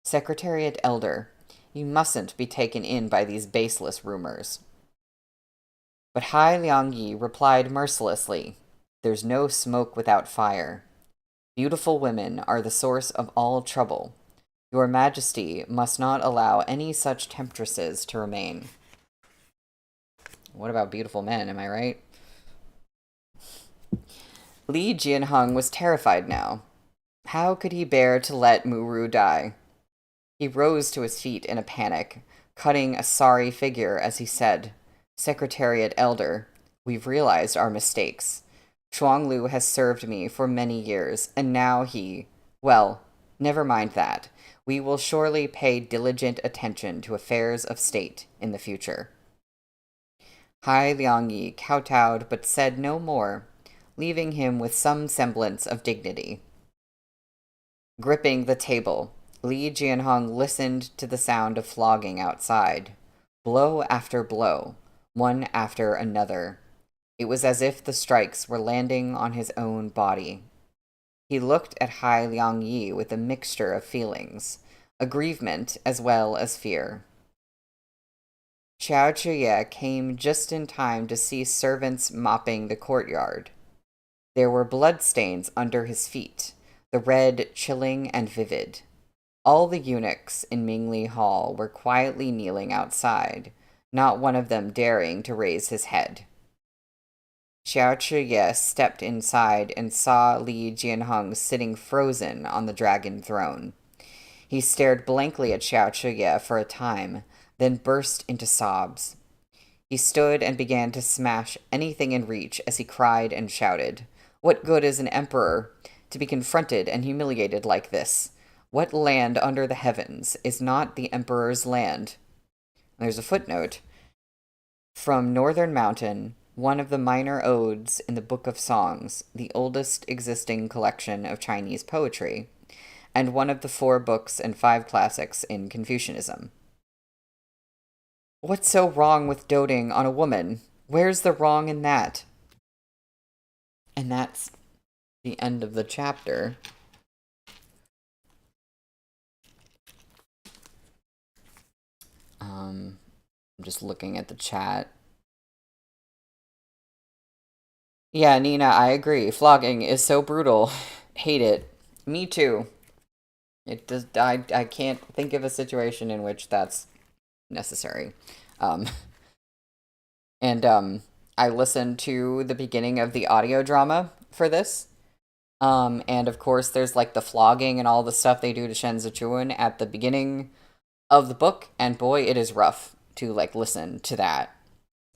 Secretariat Elder, you mustn't be taken in by these baseless rumors. But Hai Liangyi replied mercilessly, There's no smoke without fire. Beautiful women are the source of all trouble. Your Majesty must not allow any such temptresses to remain. What about beautiful men, am I right? Li Jianheng was terrified now. How could he bear to let Muru die? He rose to his feet in a panic, cutting a sorry figure as he said, Secretariat Elder, we've realized our mistakes. Shuang Lu has served me for many years, and now well, never mind that. We will surely pay diligent attention to affairs of state in the future. Hai Liangyi kowtowed but said no more, leaving him with some semblance of dignity. Gripping the table, Li Jianheng listened to the sound of flogging outside, blow after blow, one after another. It was as if the strikes were landing on his own body. He looked at Hai Liangyi with a mixture of feelings, aggrievement as well as fear. Xiao Chuye came just in time to see servants mopping the courtyard. There were bloodstains under his feet, the red chilling and vivid. All the eunuchs in Mingli Hall were quietly kneeling outside, not one of them daring to raise his head. Xiao Chuye stepped inside and saw Li Jianheng sitting frozen on the dragon throne. He stared blankly at Xiao Chuye for a time, then burst into sobs. He stood and began to smash anything in reach as he cried and shouted, "What good is an emperor to be confronted and humiliated like this? What land under the heavens is not the emperor's land?" There's a footnote. From Northern Mountain, one of the minor odes in the Book of Songs, the oldest existing collection of Chinese poetry, and one of the 4 books and 5 classics in Confucianism. What's so wrong with doting on a woman? Where's the wrong in that? And that's the end of the chapter. I'm just looking at the chat. Yeah, Nina, I agree. Flogging is so brutal. Hate it. Me too. It does. I can't think of a situation in which that's necessary. Um, and I listened to the beginning of the audio drama for this. And of course, there's like the flogging and all the stuff they do to Shen Zichuan at the beginning of the book, and boy, it is rough to like listen to that.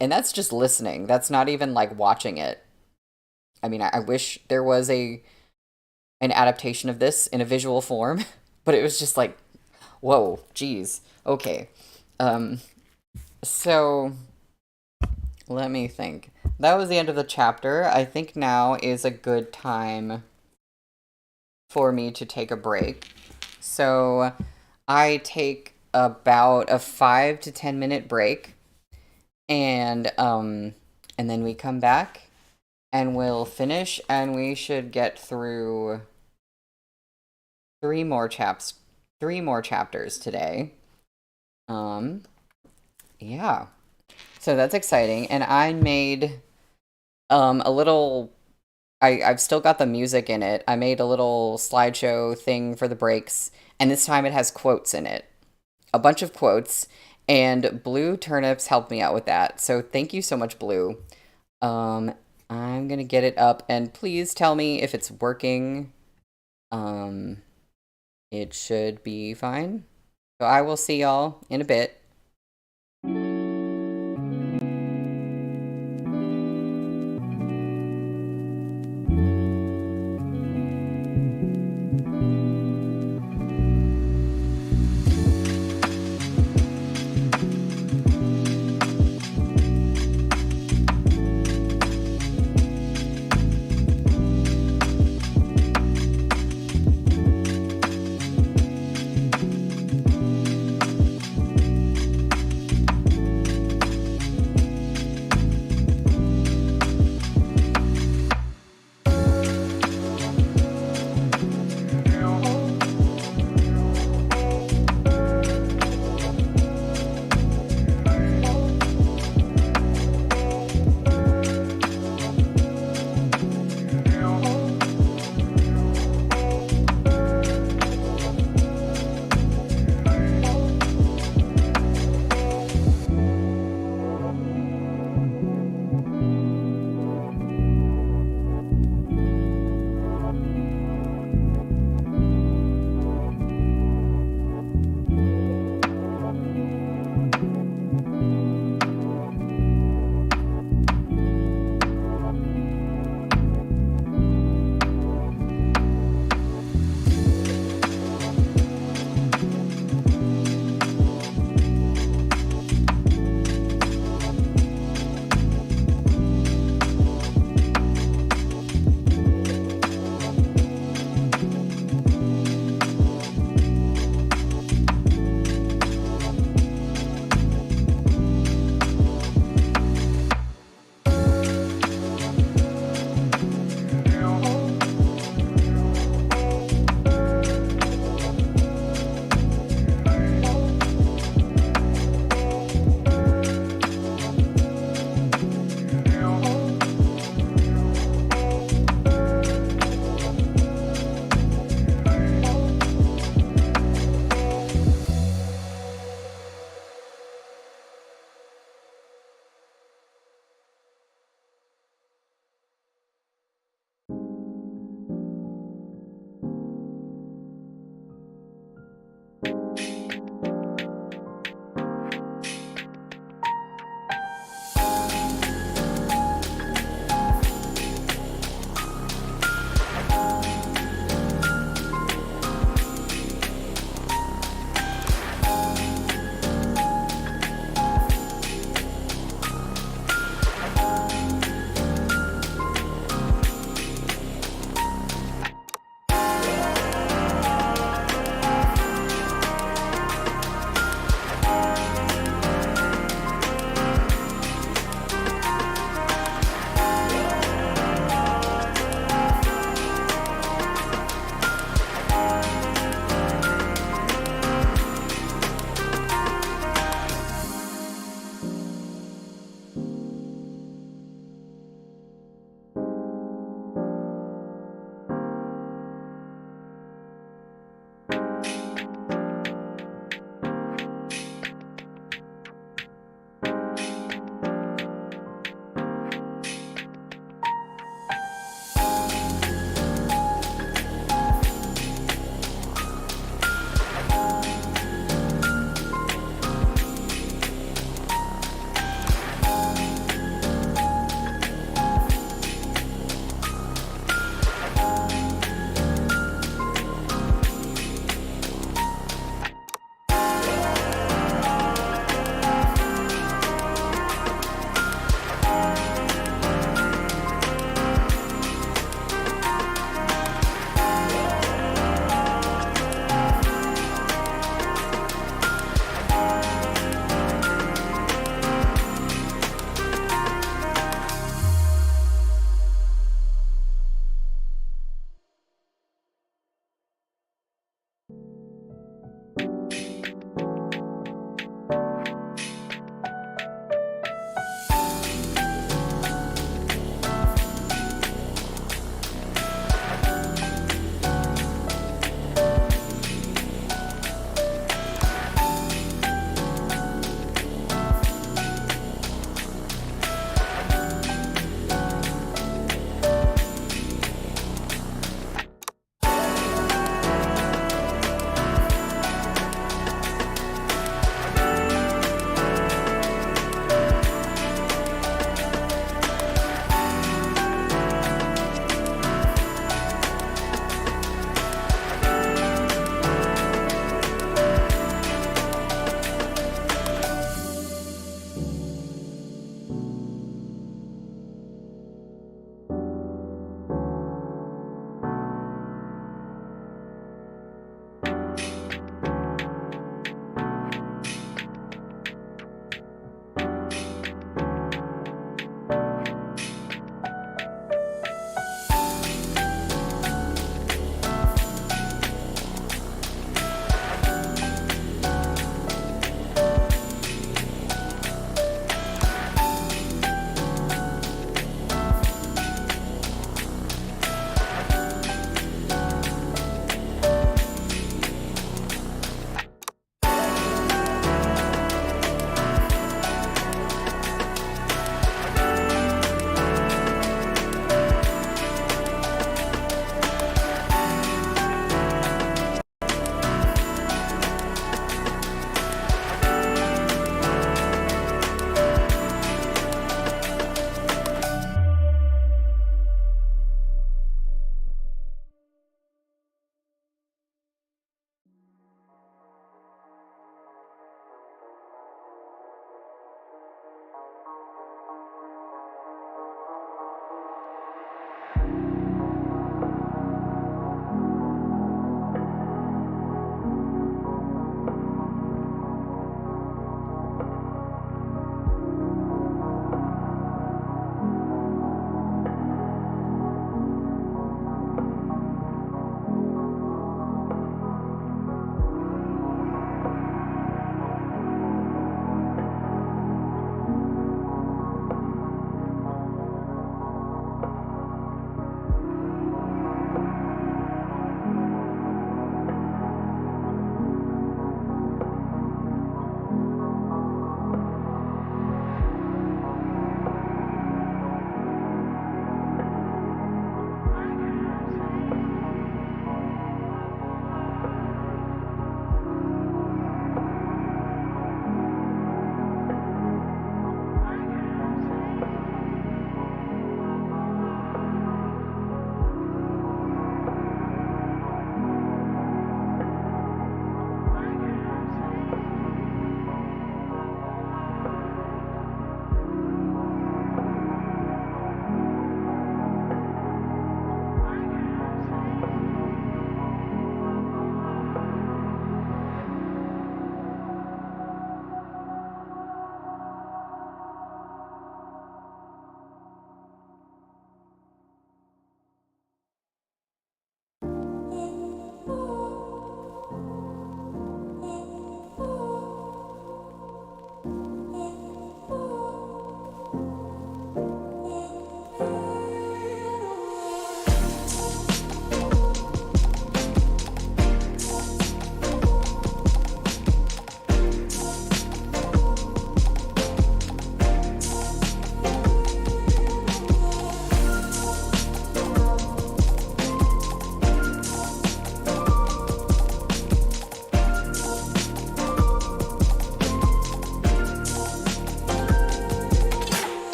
And that's just listening. That's not even like watching it. I mean, I wish there was an adaptation of this in a visual form, but it was just like, whoa, geez, okay. So let me think. That was the end of the chapter. I think now is a good time for me to take a break. So I take about a 5 to 10 minute break, and then we come back and we'll finish, and we should get through 3 more chapters today. Yeah. So that's exciting. And I made a little I've still got the music in it. I made a little slideshow thing for the breaks, and this time it has quotes in it. A bunch of quotes, and Blue Turnips helped me out with that. So thank you so much, Blue. I'm gonna get it up, and please tell me if it's working. It should be fine. So I will see y'all in a bit.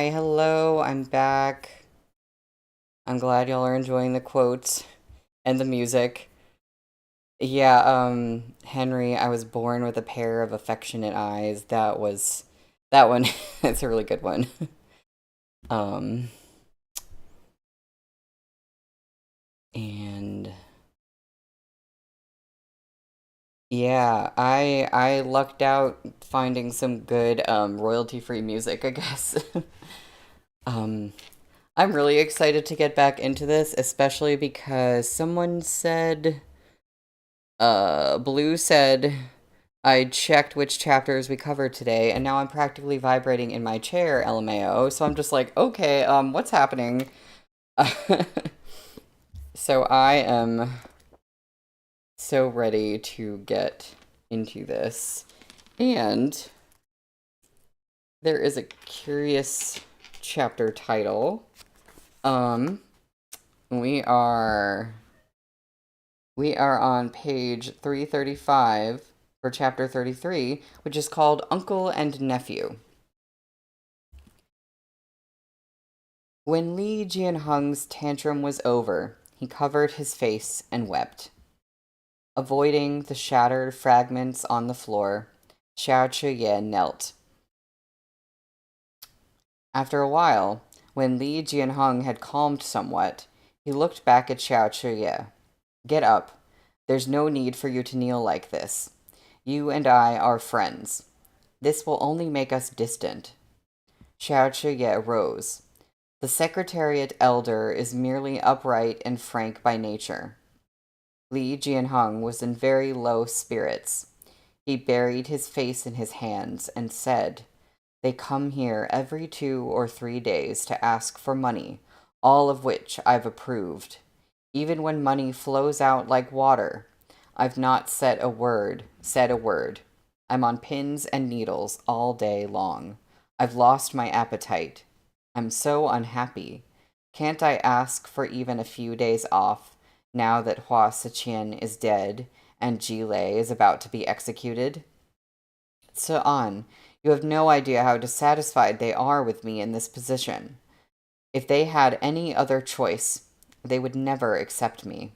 Hi, hello, I'm back. I'm glad y'all are enjoying the quotes and the music. Yeah, Henry, I was born with a pair of affectionate eyes. That one, that's a really good one. Um, and yeah, I lucked out finding some good royalty-free music, I guess. Um, I'm really excited to get back into this, especially because someone said Blue said I checked which chapters we covered today, and now I'm practically vibrating in my chair, LMAO. So I'm just like, okay, what's happening? So I am so ready to get into this. And there is a curious chapter title. Um, we are we are on page 335 for chapter 33, which is called Uncle and Nephew. When Li Jianheng's tantrum was over, he covered his face and wept. Avoiding the shattered fragments on the floor, Xiao Chuye knelt. After a while, when Li Jianheng had calmed somewhat, he looked back at Xiao Chuye. Get up. There's no need for you to kneel like this. You and I are friends. This will only make us distant. Xiao Chuye rose. The Secretariat Elder is merely upright and frank by nature. Li Jianheng was in very low spirits. He buried his face in his hands and said, "They come here every 2 or 3 days to ask for money, all of which I've approved. Even when money flows out like water, I've not said a word. I'm on pins and needles all day long. I've lost my appetite. I'm so unhappy. Can't I ask for even a few days off, now that Hua Siqian is dead and Ji Lei is about to be executed? So you have no idea how dissatisfied they are with me in this position. If they had any other choice, they would never accept me."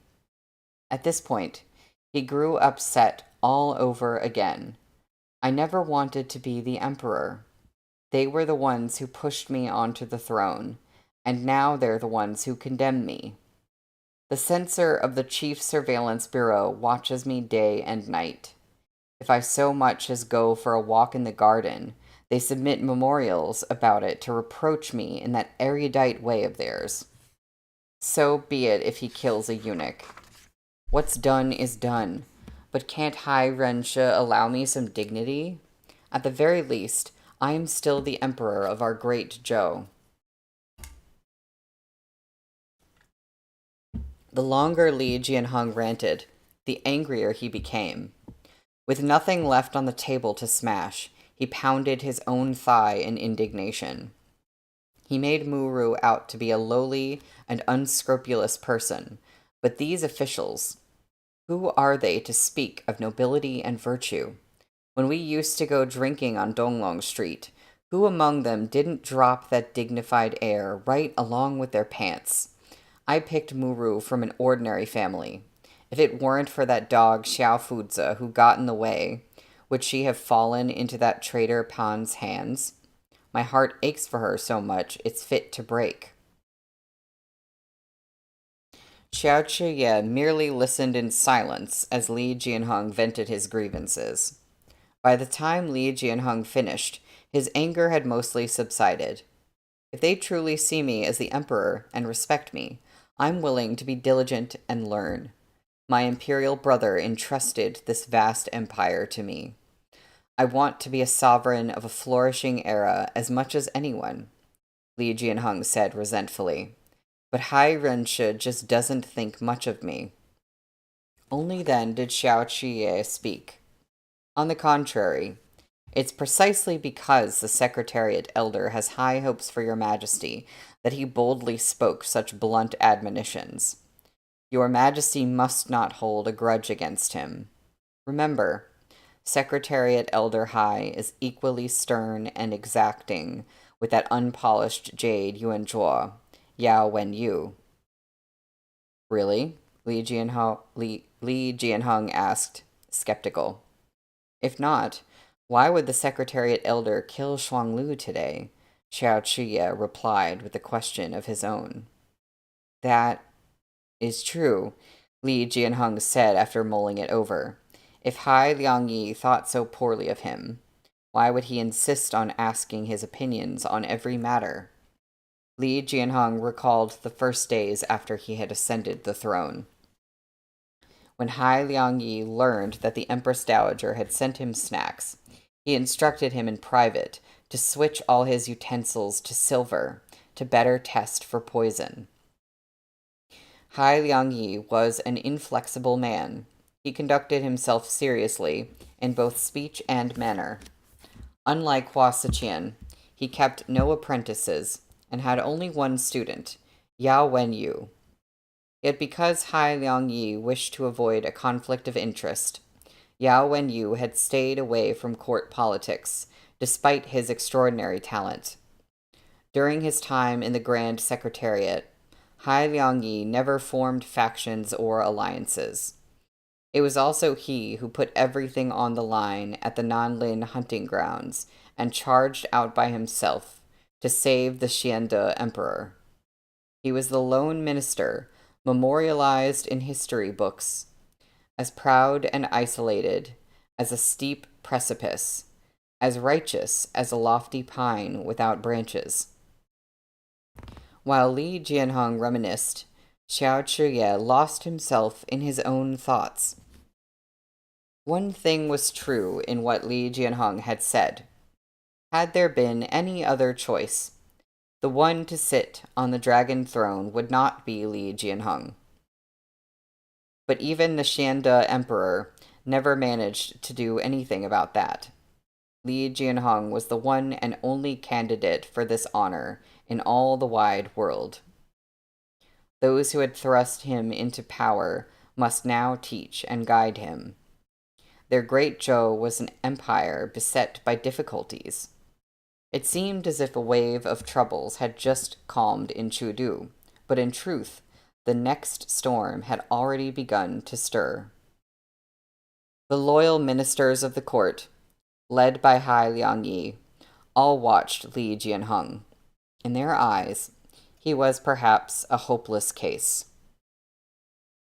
At this point, he grew upset all over again. I never wanted to be the emperor. They were the ones who pushed me onto the throne, and now they're the ones who condemn me. The censor of the Chief Surveillance Bureau watches me day and night. If I so much as go for a walk in the garden, they submit memorials about it to reproach me in that erudite way of theirs. So be it if he kills a eunuch. What's done is done, but can't Hai Renshe allow me some dignity? At the very least, I am still the emperor of our great Zhou. The longer Li Jianheng ranted, the angrier he became. With nothing left on the table to smash, he pounded his own thigh in indignation. He made Muru out to be a lowly and unscrupulous person, but these officials, who are they to speak of nobility and virtue? When we used to go drinking on Donglong Street, who among them didn't drop that dignified air right along with their pants? I picked Muru from an ordinary family. If it weren't for that dog Xiao Fuzi who got in the way, would she have fallen into that traitor Pan's hands? My heart aches for her so much it's fit to break. Xiao Chuye merely listened in silence as Li Jianheng vented his grievances. By the time Li Jianheng finished, his anger had mostly subsided. If they truly see me as the emperor and respect me, I'm willing to be diligent and learn. My imperial brother entrusted this vast empire to me. I want to be a sovereign of a flourishing era as much as anyone, Li Jianheng said resentfully. But Hai Renshe just doesn't think much of me. Only then did Xiao Qiye speak. On the contrary, it's precisely because the Secretariat Elder has high hopes for your majesty that he boldly spoke such blunt admonitions. Your majesty must not hold a grudge against him. Remember, Secretariat Elder Hai is equally stern and exacting with that unpolished jade Yuan Zhuo, Yao Wen Yu. Really? Li Jianheng asked, skeptical. If not, why would the Secretariat Elder kill Shuanglu today? Xiao Chiye replied with a question of his own. That is true, Li Jianheng said after mulling it over. If Hai Liangyi thought so poorly of him, why would he insist on asking his opinions on every matter? Li Jianheng recalled the first days after he had ascended the throne. When Hai Liangyi learned that the Empress Dowager had sent him snacks, he instructed him in private to switch all his utensils to silver to better test for poison. Hai Liangyi was an inflexible man. He conducted himself seriously in both speech and manner. Unlike Hua Siqian, he kept no apprentices and had only one student, Yao Wenyu. Yet because Hai Liangyi wished to avoid a conflict of interest, Yao Wenyu had stayed away from court politics, despite his extraordinary talent. During his time in the Grand Secretariat, Hai Liangyi never formed factions or alliances. It was also he who put everything on the line at the Nanlin hunting grounds and charged out by himself to save the Xiande emperor. He was the lone minister memorialized in history books, as proud and isolated as a steep precipice, as righteous as a lofty pine without branches. While Li Jianheng reminisced, Xiao Chiye lost himself in his own thoughts. One thing was true in what Li Jianheng had said. Had there been any other choice, the one to sit on the dragon throne would not be Li Jianheng. But even the Xiande emperor never managed to do anything about that. Li Jianheng was the one and only candidate for this honor in all the wide world. Those who had thrust him into power must now teach and guide him. Their great Zhou was an empire beset by difficulties. It seemed as if a wave of troubles had just calmed in Chudu, but in truth, the next storm had already begun to stir. The loyal ministers of the court, led by Hai Liangyi, all watched Li Jianheng. In their eyes, he was perhaps a hopeless case.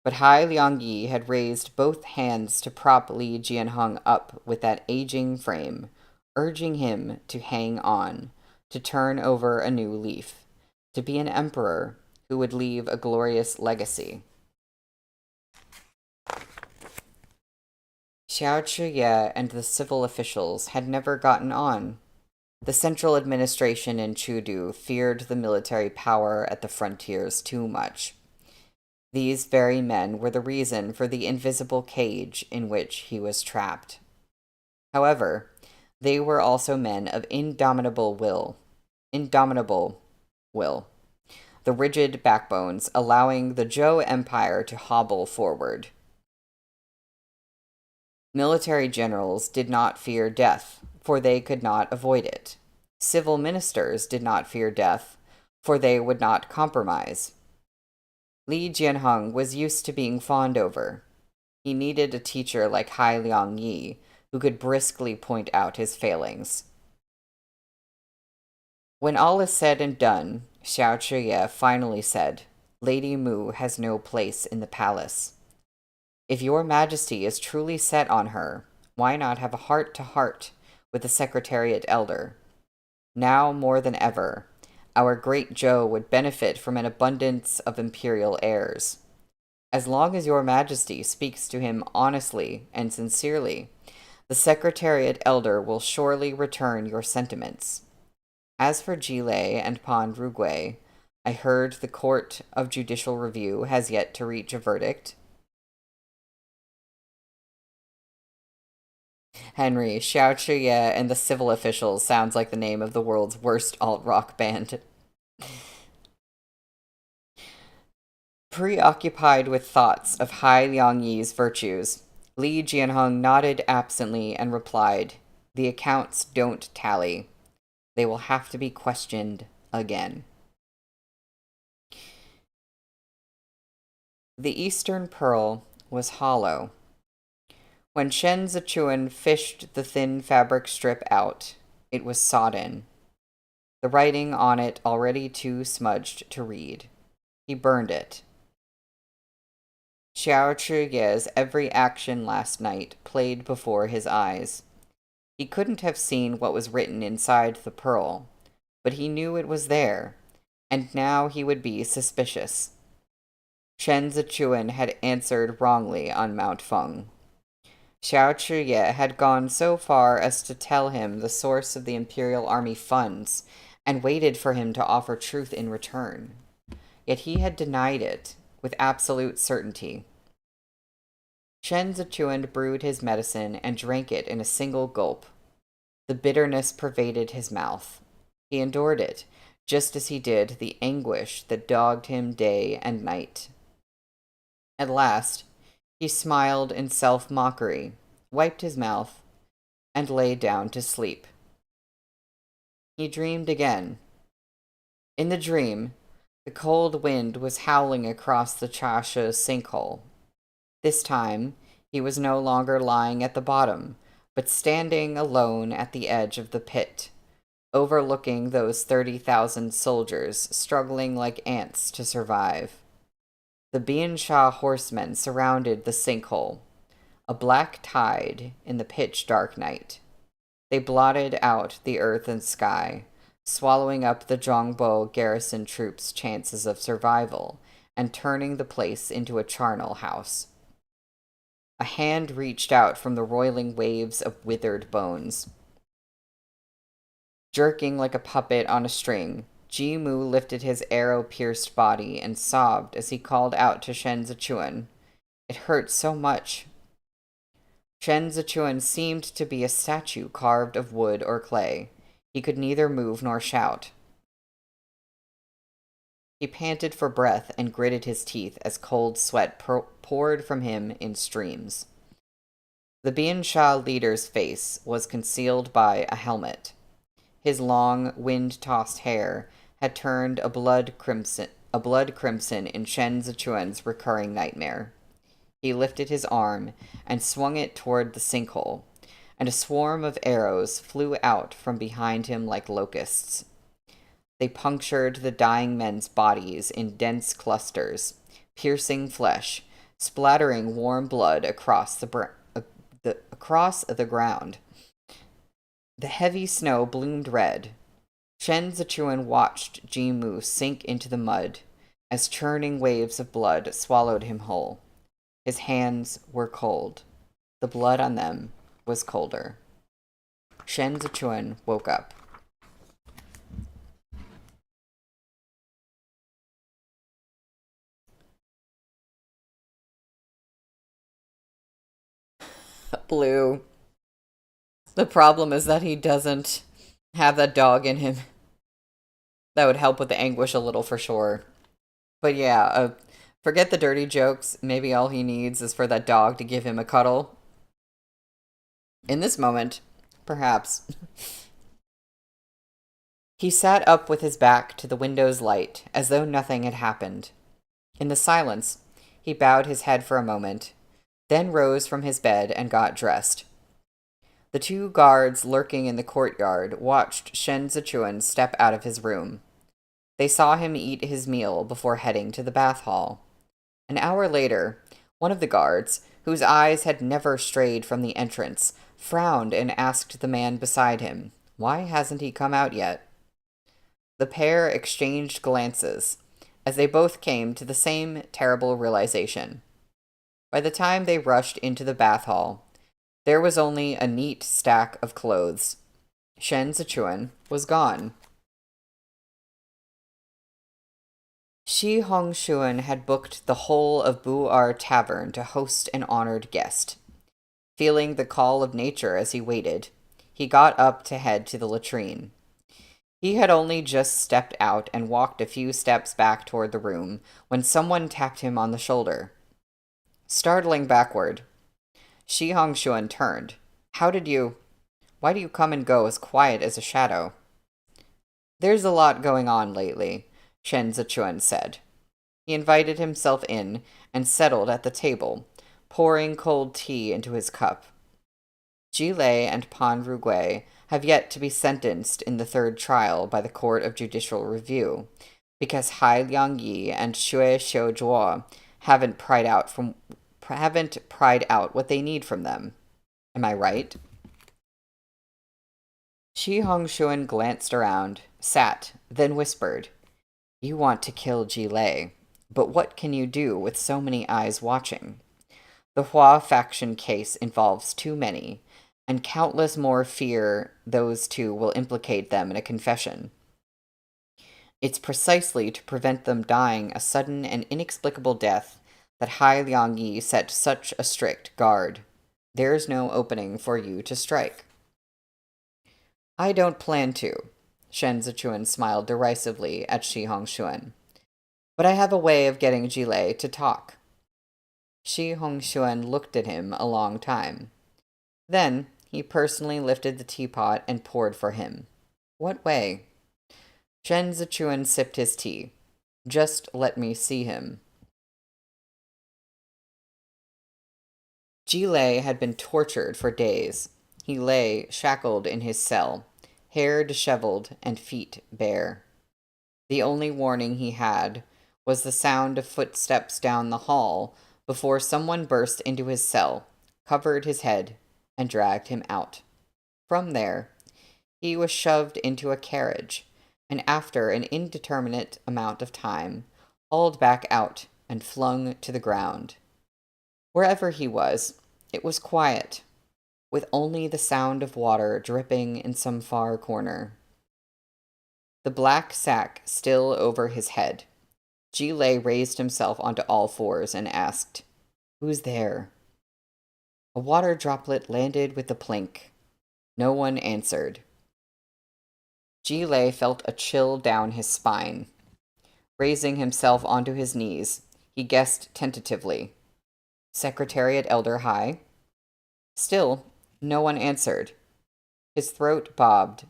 But Hai Liangyi had raised both hands to prop Li Jianheng up with that aging frame, urging him to hang on, to turn over a new leaf, to be an emperor who would leave a glorious legacy. Xiao Chiye and the civil officials had never gotten on. The central administration in Chudu feared the military power at the frontiers too much. These very men were the reason for the invisible cage in which he was trapped. However, they were also men of indomitable will. The rigid backbones allowing the Zhou Empire to hobble forward. Military generals did not fear death, for they could not avoid it. Civil ministers did not fear death, for they would not compromise. Li Jianheng was used to being fawned over. He needed a teacher like Hai Liangyi, who could briskly point out his failings. When all is said and done, Xiao Chiye finally said, Lady Mu has no place in the palace. If your majesty is truly set on her, why not have a heart-to-heart with the Secretariat Elder? Now more than ever, our great Zhou would benefit from an abundance of imperial heirs. As long as your majesty speaks to him honestly and sincerely, the Secretariat Elder will surely return your sentiments. As for Jilei and Pan Rugui, I heard the Court of Judicial Review has yet to reach a verdict. Henry, Xiao Chiye and the civil officials sounds like the name of the world's worst alt-rock band. Preoccupied with thoughts of Hai Liangyi's virtues, Li Jianheng nodded absently and replied, The accounts don't tally. They will have to be questioned again. The eastern pearl was hollow. When Shen Zichuan fished the thin fabric strip out, it was sodden, the writing on it already too smudged to read. He burned it. Xiao Chuye's every action last night played before his eyes. He couldn't have seen what was written inside the pearl, but he knew it was there, and now he would be suspicious. Shen Zichuan had answered wrongly on Mount Feng. Xiao Chuye had gone so far as to tell him the source of the Imperial Army funds, and waited for him to offer truth in return. Yet he had denied it, with absolute certainty. Shen Zichuan brewed his medicine and drank it in a single gulp. The bitterness pervaded his mouth. He endured it, just as he did the anguish that dogged him day and night. At last, he smiled in self-mockery, wiped his mouth, and lay down to sleep. He dreamed again. In the dream, the cold wind was howling across the Chasha sinkhole. This time, he was no longer lying at the bottom, but standing alone at the edge of the pit, overlooking those 30,000 soldiers struggling like ants to survive. The Biansha horsemen surrounded the sinkhole, a black tide in the pitch-dark night. They blotted out the earth and sky, swallowing up the Zhongbo garrison troops' chances of survival and turning the place into a charnel house. A hand reached out from the roiling waves of withered bones. Jerking like a puppet on a string, Ji Mu lifted his arrow-pierced body and sobbed as he called out to Shen Zichuan. It hurt so much. Shen Zichuan seemed to be a statue carved of wood or clay. He could neither move nor shout. He panted for breath and gritted his teeth as cold sweat poured from him in streams. The Biansha leader's face was concealed by a helmet. His long, wind-tossed hair had turned a blood crimson in Shen Zichuan's recurring nightmare. He lifted his arm and swung it toward the sinkhole, and a swarm of arrows flew out from behind him like locusts. They punctured the dying men's bodies in dense clusters, piercing flesh, splattering warm blood across the ground. The heavy snow bloomed red. Shen Zichuan watched Ji Mu sink into the mud as churning waves of blood swallowed him whole. His hands were cold. The blood on them was colder. Shen Zichuan woke up. Blue. The problem is that he doesn't have that dog in him. That would help with the anguish a little for sure. But yeah, forget the dirty jokes. Maybe all he needs is for that dog to give him a cuddle. In this moment, perhaps. He sat up with his back to the window's light, as though nothing had happened. In the silence, he bowed his head for a moment, then rose from his bed and got dressed. The two guards lurking in the courtyard watched Shen Zichuan step out of his room. They saw him eat his meal before heading to the bath hall. An hour later, one of the guards, whose eyes had never strayed from the entrance, frowned and asked the man beside him, "Why hasn't he come out yet?" The pair exchanged glances, as they both came to the same terrible realization. By the time they rushed into the bath hall, there was only a neat stack of clothes. Shen Zichuan was gone. Shi Hongshuan had booked the whole of Bu-Er Tavern to host an honored guest. Feeling the call of nature as he waited, he got up to head to the latrine. He had only just stepped out and walked a few steps back toward the room when someone tapped him on the shoulder. Startling backward, Shi Hongshuan turned. Why do you come and go as quiet as a shadow?" There's a lot going on lately, Shen Zichuan said. He invited himself in and settled at the table, pouring cold tea into his cup. Jilei and Pan Rugui have yet to be sentenced in the third trial by the Court of Judicial Review, because Hai Liangyi and Xue Xiuzhuo haven't pried out what they need from them. Am I right? Shi Hongshuan glanced around, sat, then whispered, "You want to kill Jilei, but what can you do with so many eyes watching? The Hua faction case involves too many, and countless more fear those two will implicate them in a confession. It's precisely to prevent them dying a sudden and inexplicable death that Hai Liangyi set such a strict guard. There's no opening for you to strike." "I don't plan to," Shen Zichuan smiled derisively at Shi Hongshuan. "But I have a way of getting Jilei to talk." Shi Hongshuan looked at him a long time. Then he personally lifted the teapot and poured for him. "What way?" Shen Zichuan sipped his tea. "Just let me see him." Jilei had been tortured for days. He lay shackled in his cell, hair disheveled and feet bare. The only warning he had was the sound of footsteps down the hall before someone burst into his cell, covered his head, and dragged him out. From there, he was shoved into a carriage, and after an indeterminate amount of time, hauled back out and flung to the ground. Wherever he was, it was quiet, with only the sound of water dripping in some far corner. The black sack still over his head, Jilei raised himself onto all fours and asked, "Who's there?" A water droplet landed with a plink. No one answered. Jilei felt a chill down his spine. Raising himself onto his knees, he guessed tentatively, "Secretariat Elder Hai?" Still, no one answered. His throat bobbed.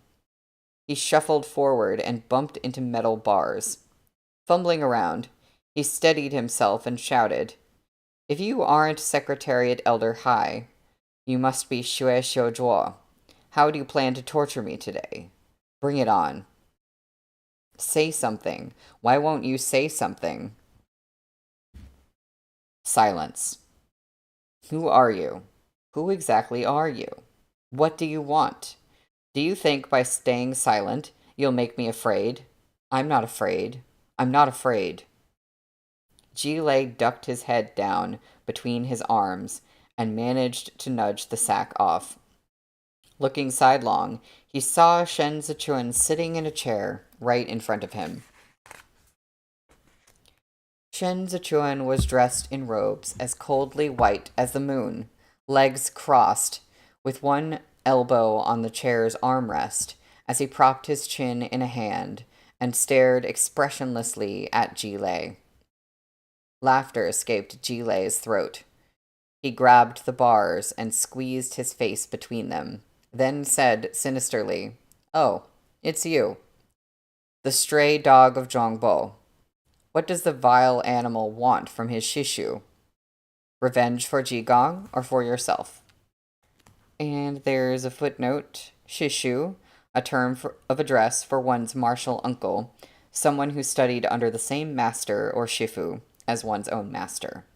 He shuffled forward and bumped into metal bars. Fumbling around, he steadied himself and shouted, "If you aren't Secretariat Elder Hai, you must be Xue Xiuzhuo. How do you plan to torture me today? Bring it on." "Say something. Why won't you say something?" Silence. "Who are you? Who exactly are you? What do you want? Do you think by staying silent you'll make me afraid? I'm not afraid. I'm not afraid." Jilei ducked his head down between his arms and managed to nudge the sack off. Looking sidelong, he saw Shen Zichuan sitting in a chair right in front of him. Shen Zichuan was dressed in robes as coldly white as the moon, legs crossed, with one elbow on the chair's armrest as he propped his chin in a hand and stared expressionlessly at Jilei. Laughter escaped Jilei's throat. He grabbed the bars and squeezed his face between them, then said sinisterly, "Oh, it's you. The stray dog of Zhongbo. What does the vile animal want from his shishu? Revenge for Jigong or for yourself?" And there's a footnote. Shishu, a term of address for one's martial uncle, someone who studied under the same master or shifu as one's own master.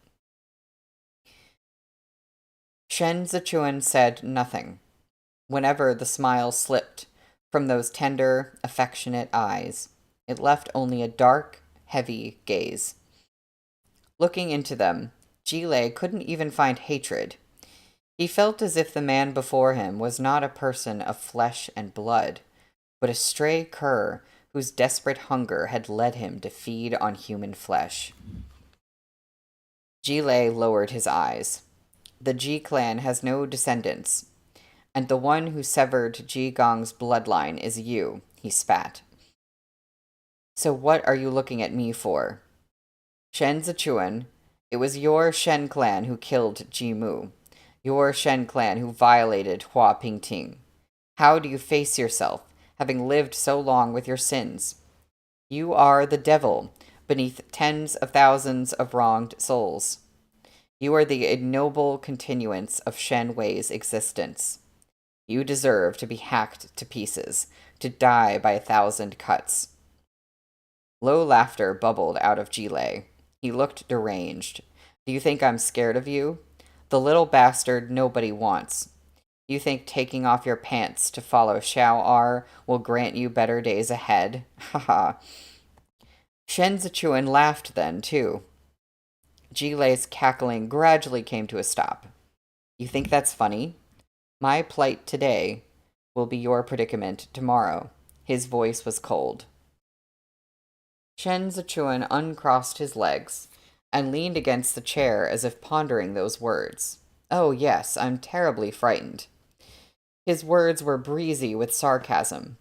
Shen Zichuan said nothing. Whenever the smile slipped from those tender, affectionate eyes, it left only a dark, heavy gaze. Looking into them, Jilei couldn't even find hatred. He felt as if the man before him was not a person of flesh and blood, but a stray cur whose desperate hunger had led him to feed on human flesh. Jilei lowered his eyes. The Ji clan has no descendants, and the one who severed Ji Gong's bloodline is you, he spat. So what are you looking at me for? Shen Zichuan, it was your Shen clan who killed Ji Mu, your Shen clan who violated Hua Pingting. How do you face yourself, having lived so long with your sins. You are the devil beneath tens of thousands of wronged souls. You are the ignoble continuance of Shen Wei's existence. You deserve to be hacked to pieces, to die by 1,000 cuts. Low laughter bubbled out of Jile. He looked deranged. Do you think I'm scared of you? The little bastard nobody wants. You think taking off your pants to follow Xiao R will grant you better days ahead? Haha. Shen Zichuan laughed then, too. Jilei's cackling gradually came to a stop. You think that's funny? My plight today will be your predicament tomorrow. His voice was cold. Shen Zichuan uncrossed his legs and leaned against the chair as if pondering those words. Oh, yes, I'm terribly frightened. His words were breezy with sarcasm.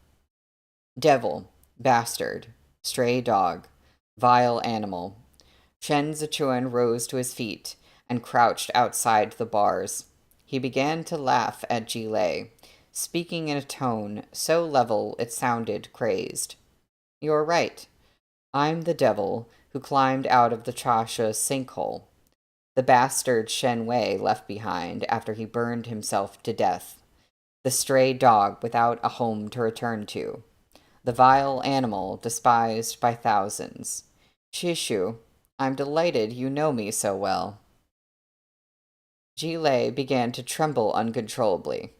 Devil, bastard, stray dog, vile animal. Shen Zichuan rose to his feet and crouched outside the bars. He began to laugh at Jilei, speaking in a tone so level it sounded crazed. You're right. I'm the devil who climbed out of the Chasha sinkhole. The bastard Shen Wei left behind after he burned himself to death. The stray dog without a home to return to. The vile animal despised by thousands. Shishu, I'm delighted you know me so well. Jilei began to tremble uncontrollably.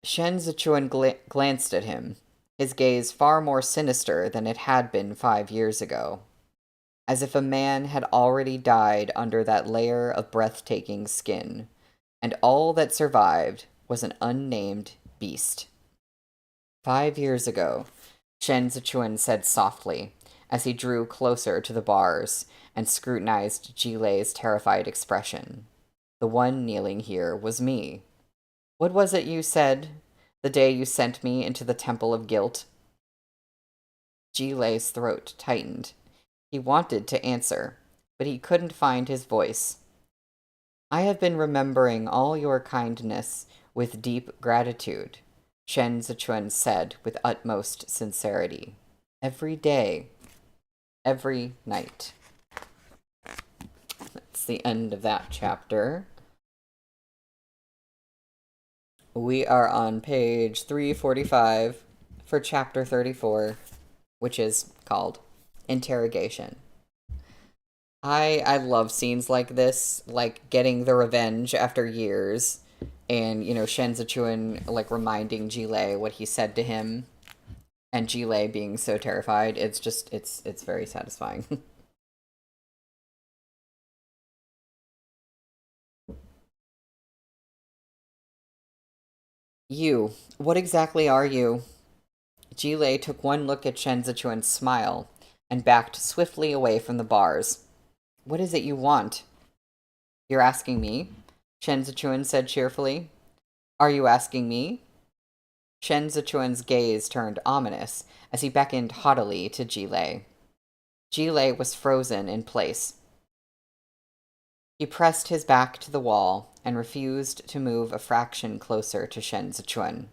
Shen Zichuan glanced at him, his gaze far more sinister than it had been 5 years ago, as if a man had already died under that layer of breathtaking skin, and all that survived was an unnamed beast. 5 years ago, Shen Zichuan said softly, as he drew closer to the bars and scrutinized Jilei's terrified expression. The one kneeling here was me. What was it you said the day you sent me into the temple of guilt? Jilei's throat tightened. He wanted to answer, but he couldn't find his voice. I have been remembering all your kindness with deep gratitude, Shen Zichuan said with utmost sincerity. Every day, every night. That's the end of that chapter. We are on page 345 for chapter 34, which is called Interrogation. I love scenes like this, like getting the revenge after years, and, Shen Zichuan, like, reminding Jilei what he said to him, and Jilei being so terrified. It's just, it's very satisfying. You, what exactly are you? Jilei took one look at Shen Zichuan's smile and backed swiftly away from the bars. What is it you want? You're asking me? Shen Zichuan said cheerfully. Are you asking me? Shen Zichuan's gaze turned ominous as he beckoned haughtily to Jilei. Jilei was frozen in place. He pressed his back to the wall and refused to move a fraction closer to Shen Zichuan.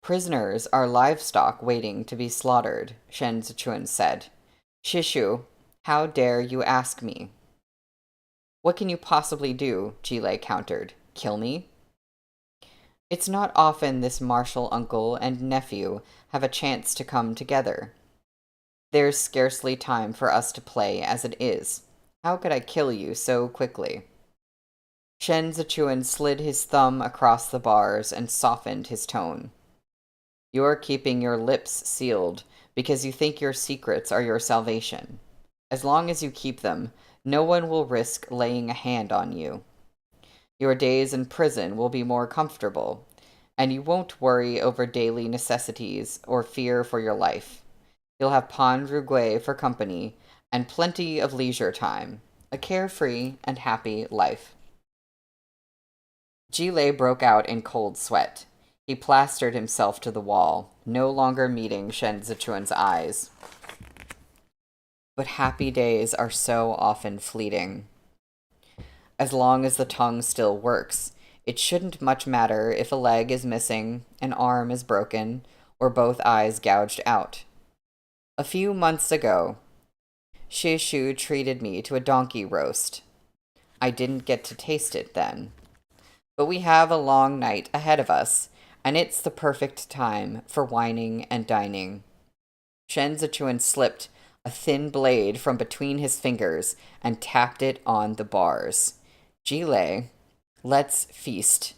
Prisoners are livestock waiting to be slaughtered, Shen Zichuan said. Shishu, how dare you ask me? What can you possibly do? Jilei countered. Kill me? It's not often this martial uncle and nephew have a chance to come together. There's scarcely time for us to play as it is. How could I kill you so quickly? Shen Zichuan slid his thumb across the bars and softened his tone. You're keeping your lips sealed because you think your secrets are your salvation. As long as you keep them, no one will risk laying a hand on you. Your days in prison will be more comfortable, and you won't worry over daily necessities or fear for your life. You'll have Pan Rugui for company, and plenty of leisure time, a carefree and happy life. Jilei broke out in cold sweat. He plastered himself to the wall, no longer meeting Shen Zichuan's eyes. But happy days are so often fleeting. As long as the tongue still works, It shouldn't much matter if a leg is missing, an arm is broken, or both eyes gouged out. A few months ago, Shishu treated me to a donkey roast. I didn't get to taste it then. But we have a long night ahead of us, and it's the perfect time for wining and dining. Shen Zichuan slipped a thin blade from between his fingers and tapped it on the bars. Jile, let's feast.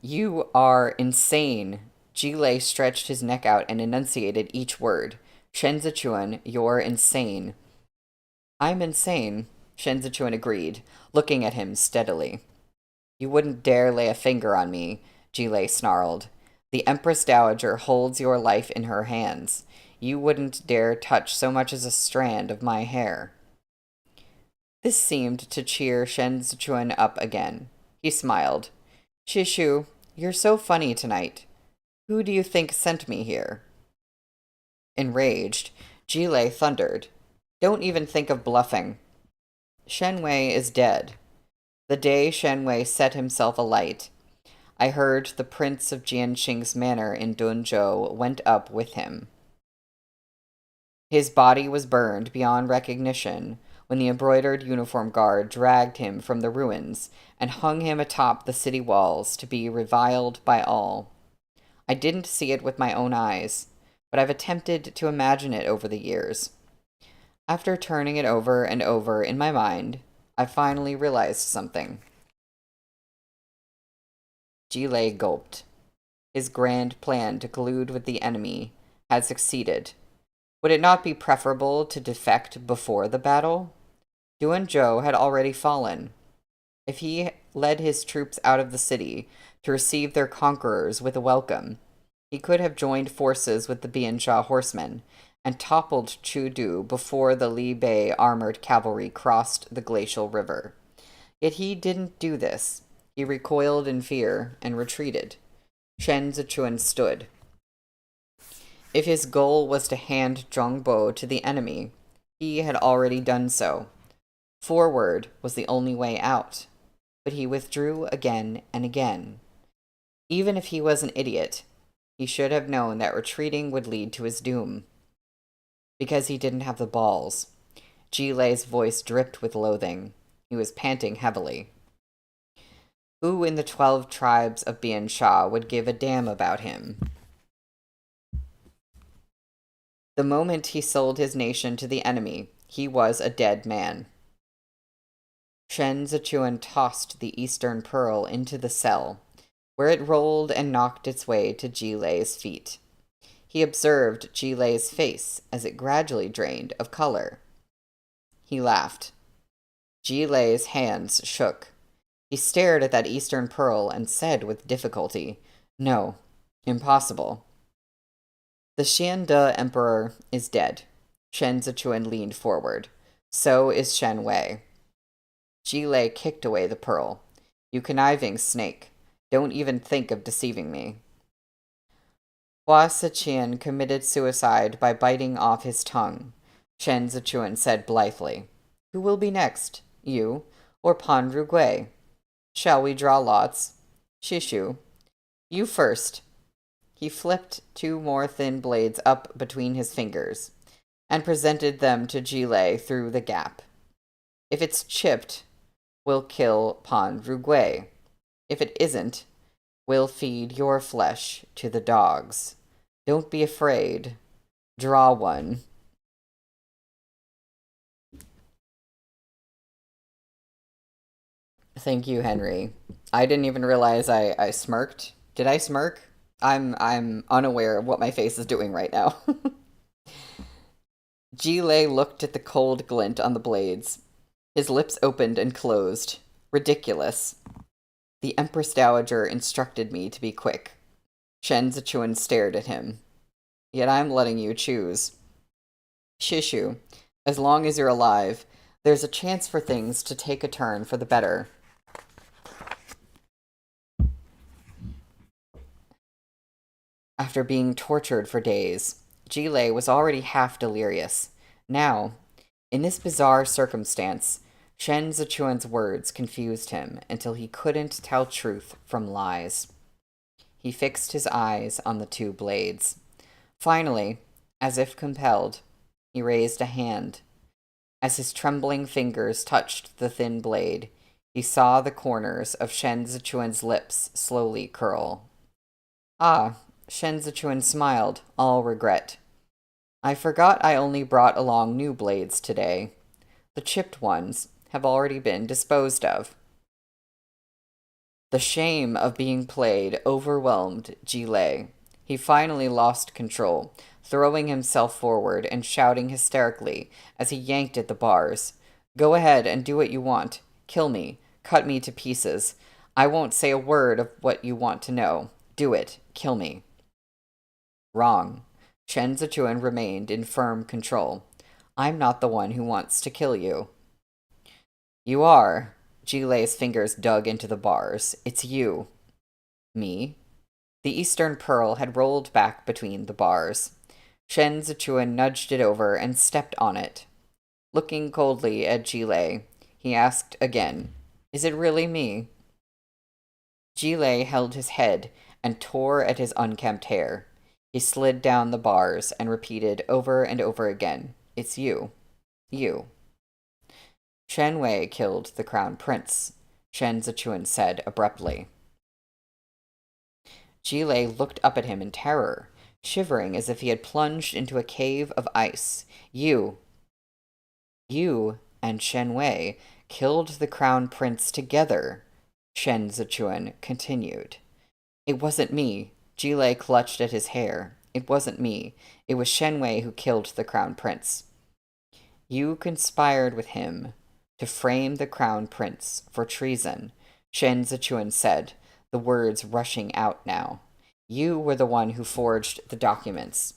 You are insane. Jile stretched his neck out and enunciated each word. Shen Zichuan, you're insane. I'm insane, Shen Zichuan agreed, looking at him steadily. You wouldn't dare lay a finger on me, Jile snarled. The Empress Dowager holds your life in her hands. You wouldn't dare touch so much as a strand of my hair. This seemed to cheer Shen Zichuan up again. He smiled. Shishu, you're so funny tonight. Who do you think sent me here? Enraged, Jile thundered. Don't even think of bluffing. Shen Wei is dead. The day Shen Wei set himself alight, I heard the prince of Jianqing's manor in Dunzhou went up with him. His body was burned beyond recognition when the embroidered uniform guard dragged him from the ruins and hung him atop the city walls to be reviled by all. I didn't see it with my own eyes, but I've attempted to imagine it over the years. After turning it over and over in my mind, I finally realized something. Jile gulped. His grand plan to collude with the enemy had succeeded. Would it not be preferable to defect before the battle? Duanzhou had already fallen. If he led his troops out of the city to receive their conquerors with a welcome, he could have joined forces with the Biansha horsemen and toppled Chudu before the Li Bei armored cavalry crossed the glacial river. Yet he didn't do this. He recoiled in fear and retreated. Shen Zichuan stood. If his goal was to hand Zhongbo to the enemy, he had already done so. Forward was the only way out, but he withdrew again and again. Even if he was an idiot, he should have known that retreating would lead to his doom. Because he didn't have the balls. Jilei's voice dripped with loathing. He was panting heavily. Who in the 12 tribes of Biansha would give a damn about him? The moment he sold his nation to the enemy, he was a dead man. Shen Zichuan tossed the Eastern Pearl into the cell, where it rolled and knocked its way to Jilei's feet. He observed Jilei's face as it gradually drained of color. He laughed. Jilei's hands shook. He stared at that Eastern Pearl and said with difficulty, No, impossible. The Xiande Emperor is dead. Shen Zichuan leaned forward. So is Shen Wei. Jile kicked away the pearl. You conniving snake. Don't even think of deceiving me. Hua Siqian committed suicide by biting off his tongue, Shen Zichuan said blithely. Who will be next, you or Pan Rugui? Shall we draw lots? Shishu. You first. He flipped 2 more thin blades up between his fingers and presented them to Jile through the gap. If it's chipped, we'll kill Pan Rugui. If it isn't, we'll feed your flesh to the dogs. Don't be afraid. Draw one. Thank you, Henry. I didn't even realize I smirked. Did I smirk? I'm unaware of what my face is doing right now. Jile looked at the cold glint on the blades. His lips opened and closed. Ridiculous. The Empress Dowager instructed me to be quick. Shen Zichuan stared at him. Yet I'm letting you choose. Shishu, as long as you're alive, there's a chance for things to take a turn for the better. After being tortured for days, Jile was already half delirious. Now, in this bizarre circumstance, Shen Zichuan's words confused him until he couldn't tell truth from lies. He fixed his eyes on the two blades. Finally, as if compelled, he raised a hand. As his trembling fingers touched the thin blade, he saw the corners of Shen Zichuan's lips slowly curl. Ah, Shen Zichuan smiled, all regret. I forgot I only brought along new blades today. The chipped ones have already been disposed of. The shame of being played overwhelmed Jilei. He finally lost control, throwing himself forward and shouting hysterically as he yanked at the bars. Go ahead and do what you want. Kill me. Cut me to pieces. I won't say a word of what you want to know. Do it. Kill me. Wrong. Shen Zichuan remained in firm control. I'm not the one who wants to kill you. You are. Jilei's fingers dug into the bars. It's you. Me? The Eastern Pearl had rolled back between the bars. Shen Zichuan nudged it over and stepped on it. Looking coldly at Jilei, he asked again, Is it really me? Jilei held his head and tore at his unkempt hair. He slid down the bars and repeated over and over again, It's you. You. Shen Wei killed the crown prince, Shen Zichuan said abruptly. Jilei looked up at him in terror, shivering as if he had plunged into a cave of ice. You and Shen Wei killed the crown prince together, Shen Zichuan continued. It wasn't me. Jilei clutched at his hair. It wasn't me. It was Shen Wei who killed the crown prince. You conspired with him to frame the crown prince for treason, Shen Zichuan said, the words rushing out now. You were the one who forged the documents.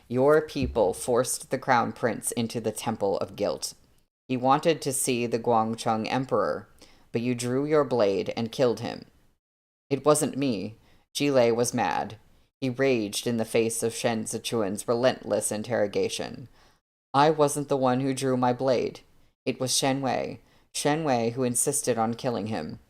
Your people forced the crown prince into the temple of guilt. He wanted to see the Guangcheng emperor, but you drew your blade and killed him. It wasn't me. Jilei was mad. He raged in the face of Shen Zichuan's relentless interrogation. I wasn't the one who drew my blade. It was Shen Wei who insisted on killing him.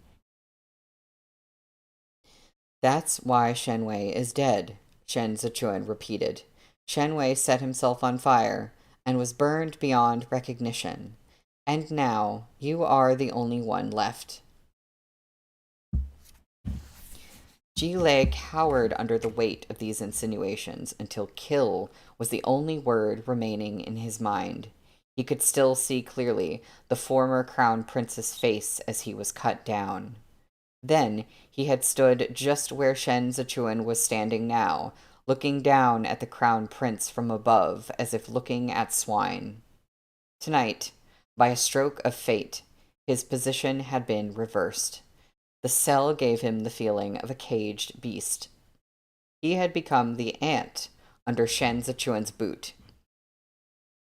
That's why Shen Wei is dead, Shen Zichuan repeated. Shen Wei set himself on fire and was burned beyond recognition. And now you are the only one left. Jilei cowered under the weight of these insinuations until kill was the only word remaining in his mind. He could still see clearly the former crown prince's face as he was cut down. Then he had stood just where Shen Zichuan was standing now, looking down at the crown prince from above as if looking at swine. Tonight, by a stroke of fate, his position had been reversed. The cell gave him the feeling of a caged beast. He had become the ant under Shen Zichuan's boot.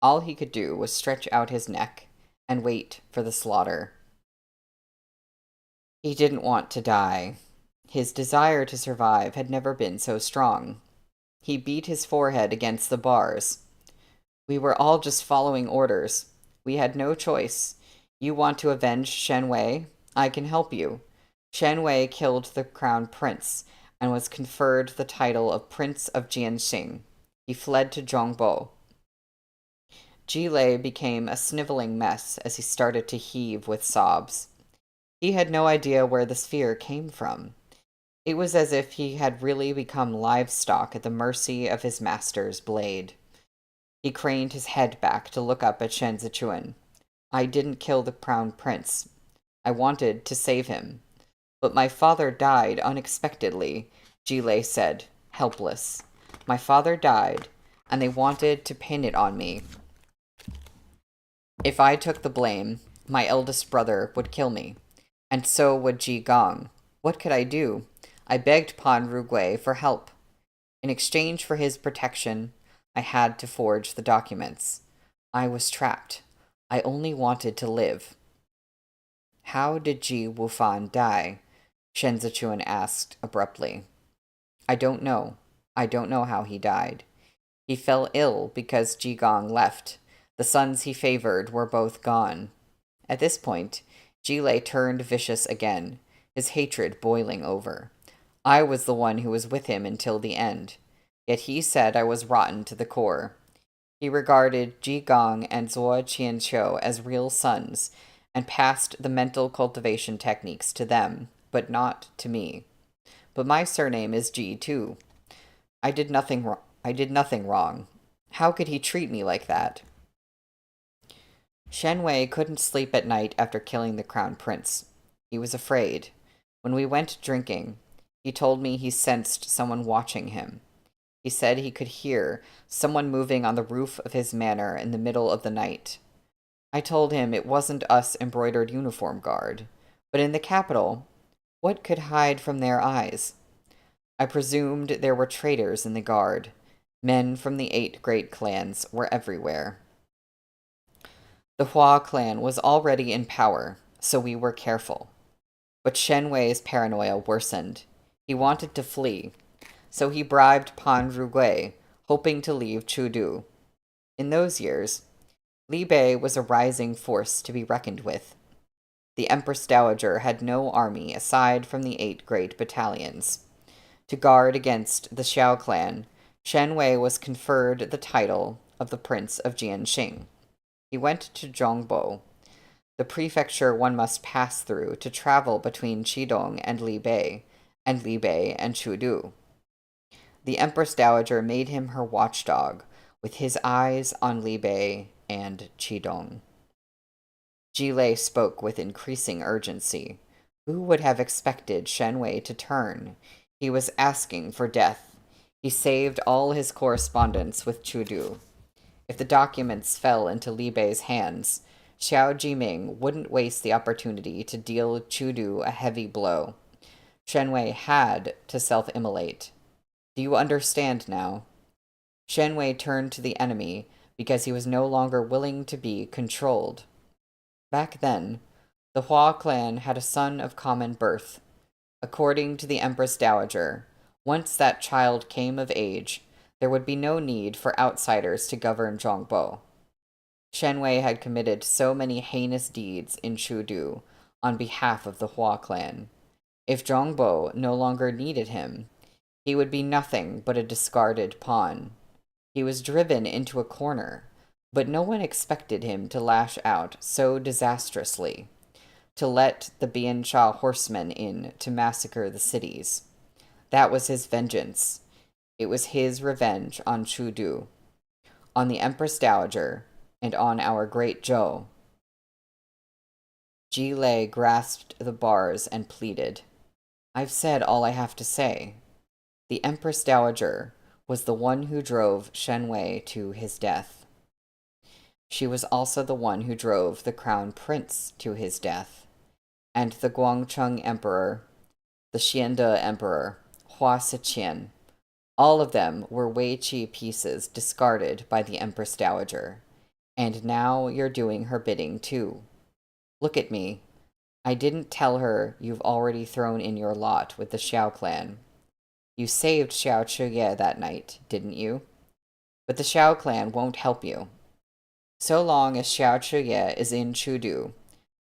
All he could do was stretch out his neck and wait for the slaughter. He didn't want to die. His desire to survive had never been so strong. He beat his forehead against the bars. We were all just following orders. We had no choice. You want to avenge Shen Wei? I can help you. Shen Wei killed the crown prince and was conferred the title of Prince of Jianxing. He fled to Zhongbo. Jilei became a sniveling mess as he started to heave with sobs. He had no idea where this fear came from. It was as if he had really become livestock at the mercy of his master's blade. He craned his head back to look up at Shen Zichuan. I didn't kill the crown prince. I wanted to save him. But my father died unexpectedly, Jilei said, helpless. My father died, and they wanted to pin it on me. If I took the blame, my eldest brother would kill me. And so would Ji Gong. What could I do? I begged Pan Rugui for help. In exchange for his protection, I had to forge the documents. I was trapped. I only wanted to live. How did Ji Wufan die? Shen Zichuan asked abruptly. I don't know. I don't know how he died. He fell ill because Ji Gong left. The sons he favored were both gone. At this point, Jile turned vicious again, his hatred boiling over. I was the one who was with him until the end, yet he said I was rotten to the core. He regarded Ji Gong and Zuo Qianqiu as real sons, and passed the mental cultivation techniques to them, but not to me. But my surname is Ji too. I did nothing wrong. How could he treat me like that? Shen Wei couldn't sleep at night after killing the crown prince. He was afraid. When we went drinking, he told me he sensed someone watching him. He said he could hear someone moving on the roof of his manor in the middle of the night. I told him it wasn't us embroidered uniform guard, but in the capital, what could hide from their eyes? I presumed there were traitors in the guard. Men from the 8 great clans were everywhere. The Hua clan was already in power, so we were careful. But Shen Wei's paranoia worsened. He wanted to flee, so he bribed Pan Zhugui, hoping to leave Chudu. In those years, Li Bei was a rising force to be reckoned with. The Empress Dowager had no army aside from the 8 great battalions. To guard against the Xiao clan, Shen Wei was conferred the title of the Prince of Jianxing. He went to Zhongbo, the prefecture one must pass through to travel between Qidong and Li Bei and Chudu. The Empress Dowager made him her watchdog, with his eyes on Li Bei and Qidong. Jile spoke with increasing urgency. Who would have expected Shen Wei to turn? He was asking for death. He saved all his correspondence with Chudu. If the documents fell into Li Bei's hands, Xiao Jiming wouldn't waste the opportunity to deal Chudu a heavy blow. Shen Wei had to self-immolate. Do you understand now? Shen Wei turned to the enemy because he was no longer willing to be controlled. Back then, the Hua clan had a son of common birth. According to the Empress Dowager, once that child came of age, there would be no need for outsiders to govern Zhongbo. Shen Wei had committed so many heinous deeds in Chudu on behalf of the Hua clan. If Zhongbo no longer needed him, he would be nothing but a discarded pawn. He was driven into a corner, but no one expected him to lash out so disastrously, to let the Biansha horsemen in to massacre the cities. That was his vengeance. It was his revenge on Chudu, on the Empress Dowager, and on our great Zhou. Ji Lei grasped the bars and pleaded. I've said all I have to say. The Empress Dowager was the one who drove Shen Wei to his death. She was also the one who drove the Crown Prince to his death, and the Guangcheng Emperor, the Xiande Emperor, Hua Siqian. All of them were Wei Qi pieces discarded by the Empress Dowager, and now you're doing her bidding too. Look at me. I didn't tell her you've already thrown in your lot with the Xiao clan. You saved Xiao Chuye that night, didn't you? But the Xiao clan won't help you. So long as Xiao Chuye is in Chudu,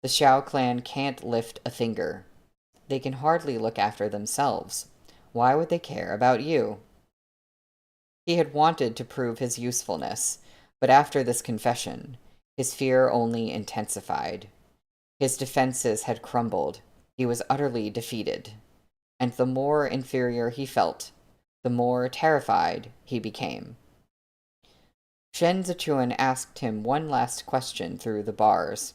the Xiao clan can't lift a finger. They can hardly look after themselves. Why would they care about you? He had wanted to prove his usefulness, but after this confession, his fear only intensified. His defenses had crumbled. He was utterly defeated. And the more inferior he felt, the more terrified he became. Shen Zichuan asked him one last question through the bars.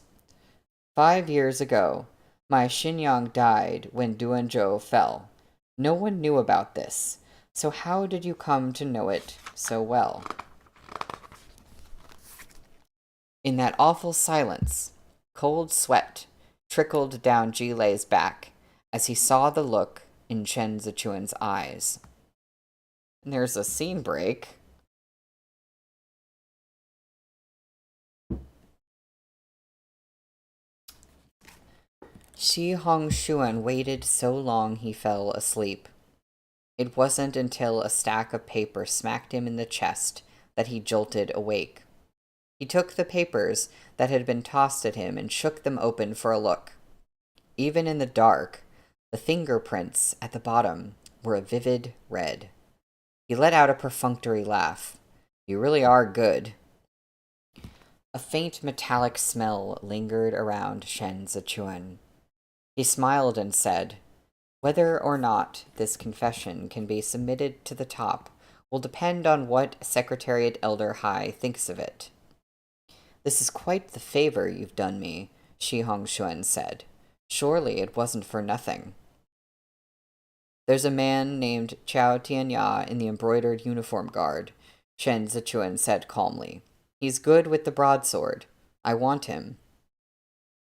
5 years ago, my Xinyang died when Duanzhou fell. No one knew about this, so how did you come to know it so well? In that awful silence, cold sweat trickled down Jilei's back as he saw the look in Shen Zichuan's eyes. And there's a scene break. Shi Hongshuan waited so long he fell asleep. It wasn't until a stack of paper smacked him in the chest that he jolted awake. He took the papers that had been tossed at him and shook them open for a look. Even in the dark, the fingerprints at the bottom were a vivid red. He let out a perfunctory laugh. You really are good. A faint metallic smell lingered around Shen Zichuan. He smiled and said, whether or not this confession can be submitted to the top will depend on what Secretariat Elder Hai thinks of it. This is quite the favor you've done me, Shi Hongshuan said. Surely it wasn't for nothing. There's a man named Chao Tianya in the embroidered uniform guard, Shen Zichuan said calmly. He's good with the broadsword. I want him.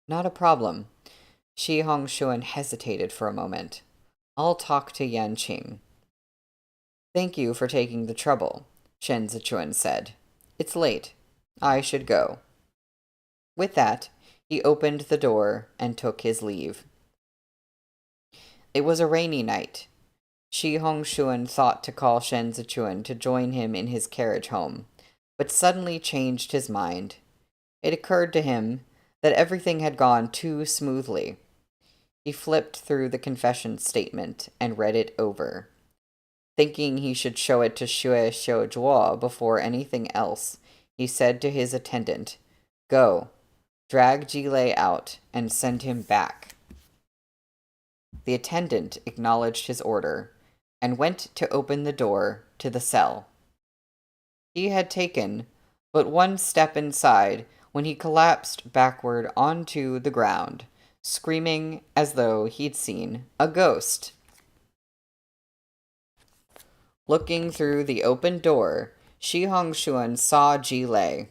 Not a problem. Shi Hongshuan hesitated for a moment. I'll talk to Yanqing. Thank you for taking the trouble, Shen Zichuan said. It's late. I should go. With that, he opened the door and took his leave. It was a rainy night. Shi Hongshuan thought to call Shen Zichuan to join him in his carriage home, but suddenly changed his mind. It occurred to him that everything had gone too smoothly. He flipped through the confession statement and read it over. Thinking he should show it to Xue Xiuzhuo before anything else, he said to his attendant, Go, drag Jilei out and send him back. The attendant acknowledged his order and went to open the door to the cell. He had taken but one step inside when he collapsed backward onto the ground, screaming as though he'd seen a ghost. Looking through the open door, Shi Hongshuan saw Jilei.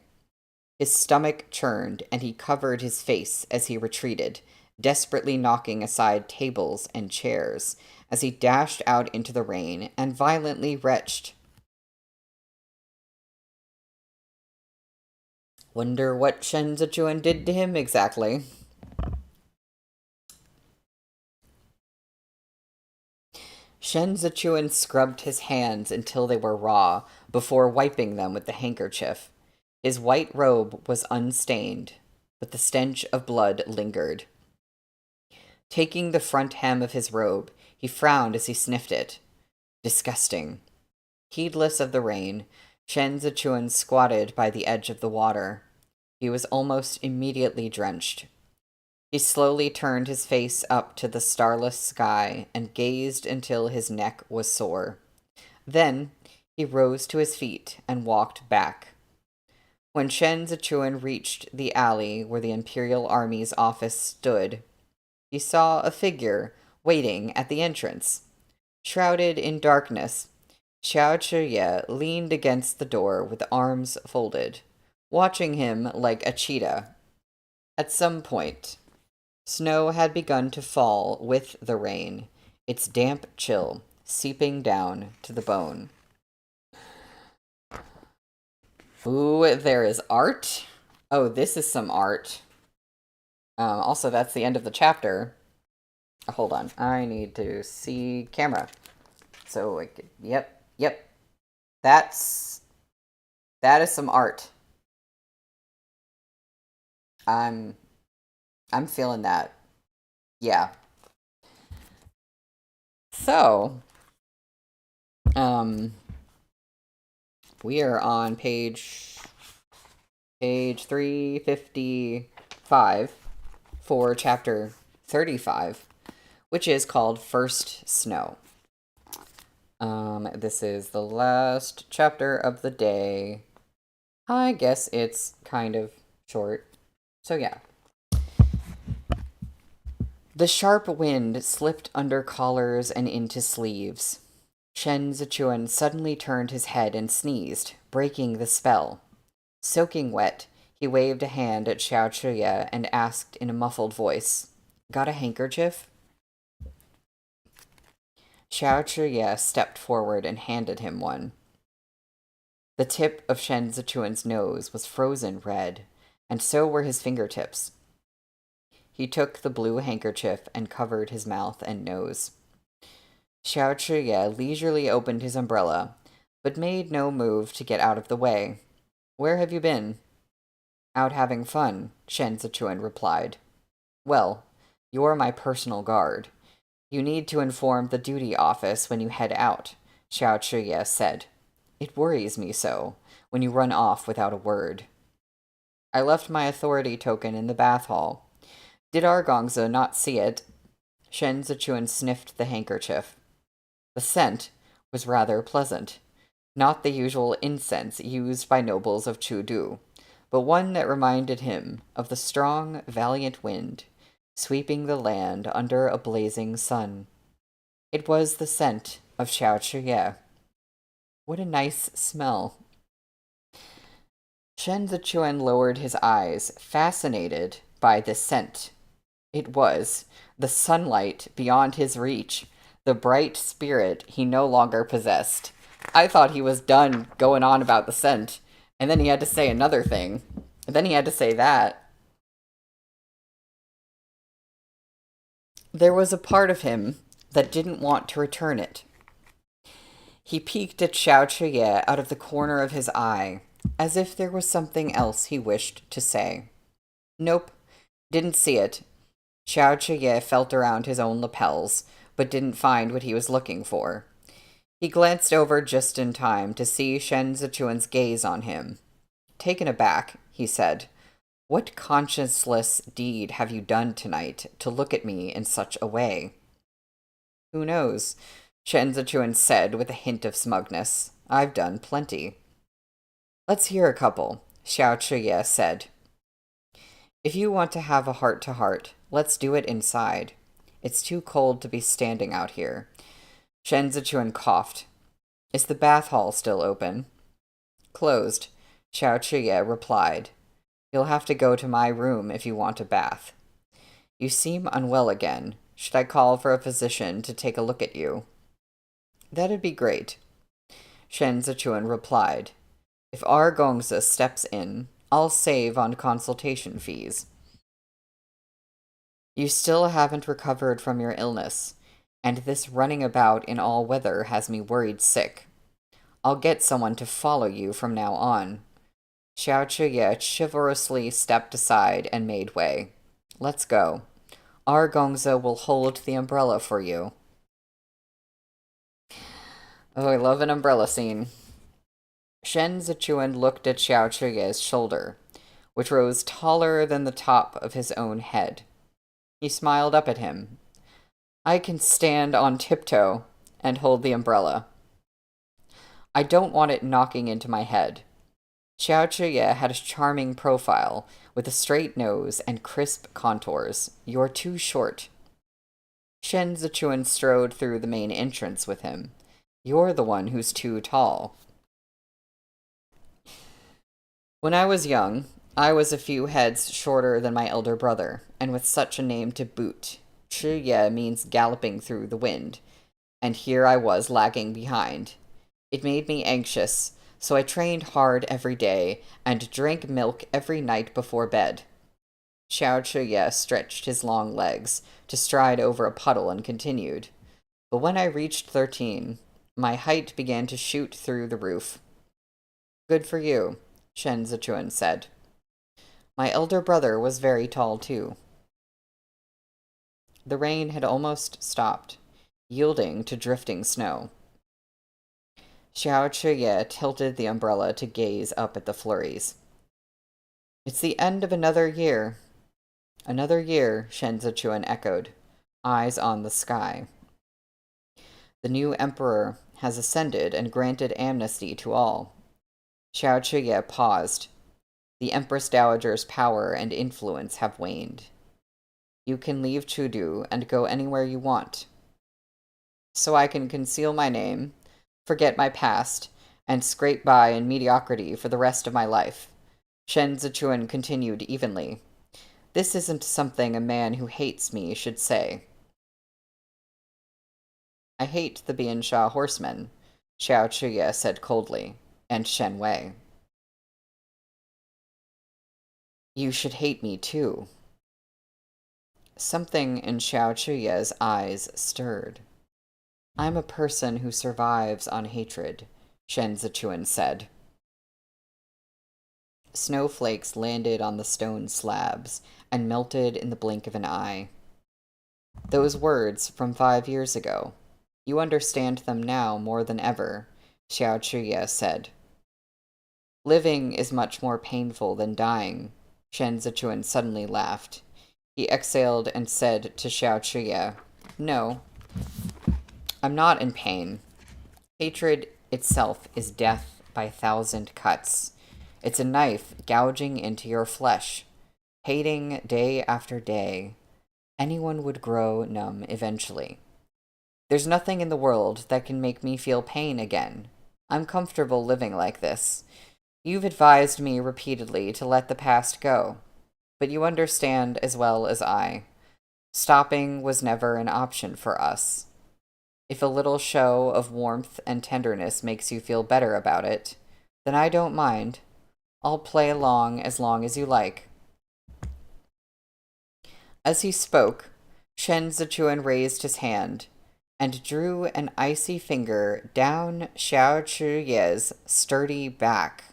His stomach churned, and he covered his face as he retreated, desperately knocking aside tables and chairs as he dashed out into the rain and violently retched. Wonder what Shen Zichuan did to him exactly. Shen Zichuan scrubbed his hands until they were raw before wiping them with the handkerchief. His white robe was unstained, but the stench of blood lingered. Taking the front hem of his robe, he frowned as he sniffed it. Disgusting. Heedless of the rain, Shen Zichuan squatted by the edge of the water. He was almost immediately drenched. He slowly turned his face up to the starless sky and gazed until his neck was sore. Then he rose to his feet and walked back. When Shen Zichuan reached the alley where the Imperial Army's office stood, he saw a figure waiting at the entrance. Shrouded in darkness, Xiao Chuye leaned against the door with arms folded, watching him like a cheetah. At some point, snow had begun to fall with the rain, its damp chill seeping down to the bone. Ooh, there is art. Oh, this is some art. Also, that's the end of the chapter. Hold on. I need to see camera. So, yep. That is some art. I'm feeling that. Yeah. So, we are on page 355 for chapter 35, which is called First Snow. This is the last chapter of the day. I guess it's kind of short. So yeah. The sharp wind slipped under collars and into sleeves. Shen Zichuan suddenly turned his head and sneezed, breaking the spell. Soaking wet, he waved a hand at Xiao Chuye and asked in a muffled voice, Got a handkerchief? Xiao Chuye stepped forward and handed him one. The tip of Shen Zichuan's nose was frozen red, and so were his fingertips. He took the blue handkerchief and covered his mouth and nose. Xiao Chuye leisurely opened his umbrella, but made no move to get out of the way. Where have you been? Out having fun, Shen Zichuan replied. Well, you're my personal guard. You need to inform the duty office when you head out, Xiao Chuye said. It worries me so, when you run off without a word. I left my authority token in the bath hall. Did our Gongza not see it? Shen Zichuan sniffed the handkerchief. The scent was rather pleasant. Not the usual incense used by nobles of Chudu, but one that reminded him of the strong, valiant wind sweeping the land under a blazing sun. It was the scent of Xiao Chuye. What a nice smell. Shen Zichuan lowered his eyes, fascinated by the scent. It was the sunlight beyond his reach, the bright spirit he no longer possessed. I thought he was done going on about the scent, and then he had to say another thing. And then he had to say that. There was a part of him that didn't want to return it. He peeked at Xiao Chuye out of the corner of his eye, as if there was something else he wished to say. Nope, didn't see it. Xiao Chuye felt around his own lapels, but didn't find what he was looking for. He glanced over just in time to see Shen Zichuan's gaze on him. Taken aback, he said, What conscienceless deed have you done tonight to look at me in such a way? Who knows? Shen Zichuan said with a hint of smugness. I've done plenty. Let's hear a couple, Xiao Chuye said. If you want to have a heart-to-heart, let's do it inside. It's too cold to be standing out here. Shen Zichuan coughed. Is the bath hall still open? Closed, Xiao Chuye replied. You'll have to go to my room if you want a bath. You seem unwell again. Should I call for a physician to take a look at you? That'd be great, Shen Zichuan replied. If our Gongza steps in, I'll save on consultation fees. You still haven't recovered from your illness, and this running about in all weather has me worried sick. I'll get someone to follow you from now on. Xiao Chuye chivalrously stepped aside and made way. Let's go. Our Gongza will hold the umbrella for you. Oh, I love an umbrella scene. Shen Zichuan looked at Xiao Chuye's shoulder, which rose taller than the top of his own head. He smiled up at him. I can stand on tiptoe and hold the umbrella. I don't want it knocking into my head. Xiao Chuye had a charming profile, with a straight nose and crisp contours. You're too short. Shen Zichuan strode through the main entrance with him. You're the one who's too tall. When I was young, I was a few heads shorter than my elder brother, and with such a name to boot. Chuye means galloping through the wind, and here I was lagging behind. It made me anxious, so I trained hard every day and drank milk every night before bed. Xiao Chuye stretched his long legs to stride over a puddle and continued. But when I reached 13, my height began to shoot through the roof. Good for you, Shen Zichuan said. My elder brother was very tall, too. The rain had almost stopped, yielding to drifting snow. Xiao Chuye tilted the umbrella to gaze up at the flurries. It's the end of another year. Another year, Shen Zichuan echoed, eyes on the sky. The new emperor has ascended and granted amnesty to all. Xiao Chuye paused. The Empress Dowager's power and influence have waned. You can leave Chudu and go anywhere you want. So I can conceal my name, forget my past, and scrape by in mediocrity for the rest of my life. Shen Zichuan continued evenly. This isn't something a man who hates me should say. I hate the Biansha horsemen, Xiao Chuye said coldly, and Shen Wei. You should hate me too. Something in Xiao Chuye's eyes stirred. I'm a person who survives on hatred, Shen Zichuan said. snowflakes landed on the stone slabs and melted in the blink of an eye. Those words from 5 years ago. You understand them now more than ever, Xiao Chuye said. Living is much more painful than dying, Shen Zichuan suddenly laughed. He exhaled and said to Xiao Chuye, No, I'm not in pain. Hatred itself is death by 1,000 cuts. It's a knife gouging into your flesh. Hating day after day. Anyone would grow numb eventually. There's nothing in the world that can make me feel pain again. I'm comfortable living like this. You've advised me repeatedly to let the past go. But you understand as well as I. Stopping was never an option for us. If a little show of warmth and tenderness makes you feel better about it, then I don't mind. I'll play along as you like. As he spoke, Shen Zichuan raised his hand and drew an icy finger down Xiao Chuye's sturdy back.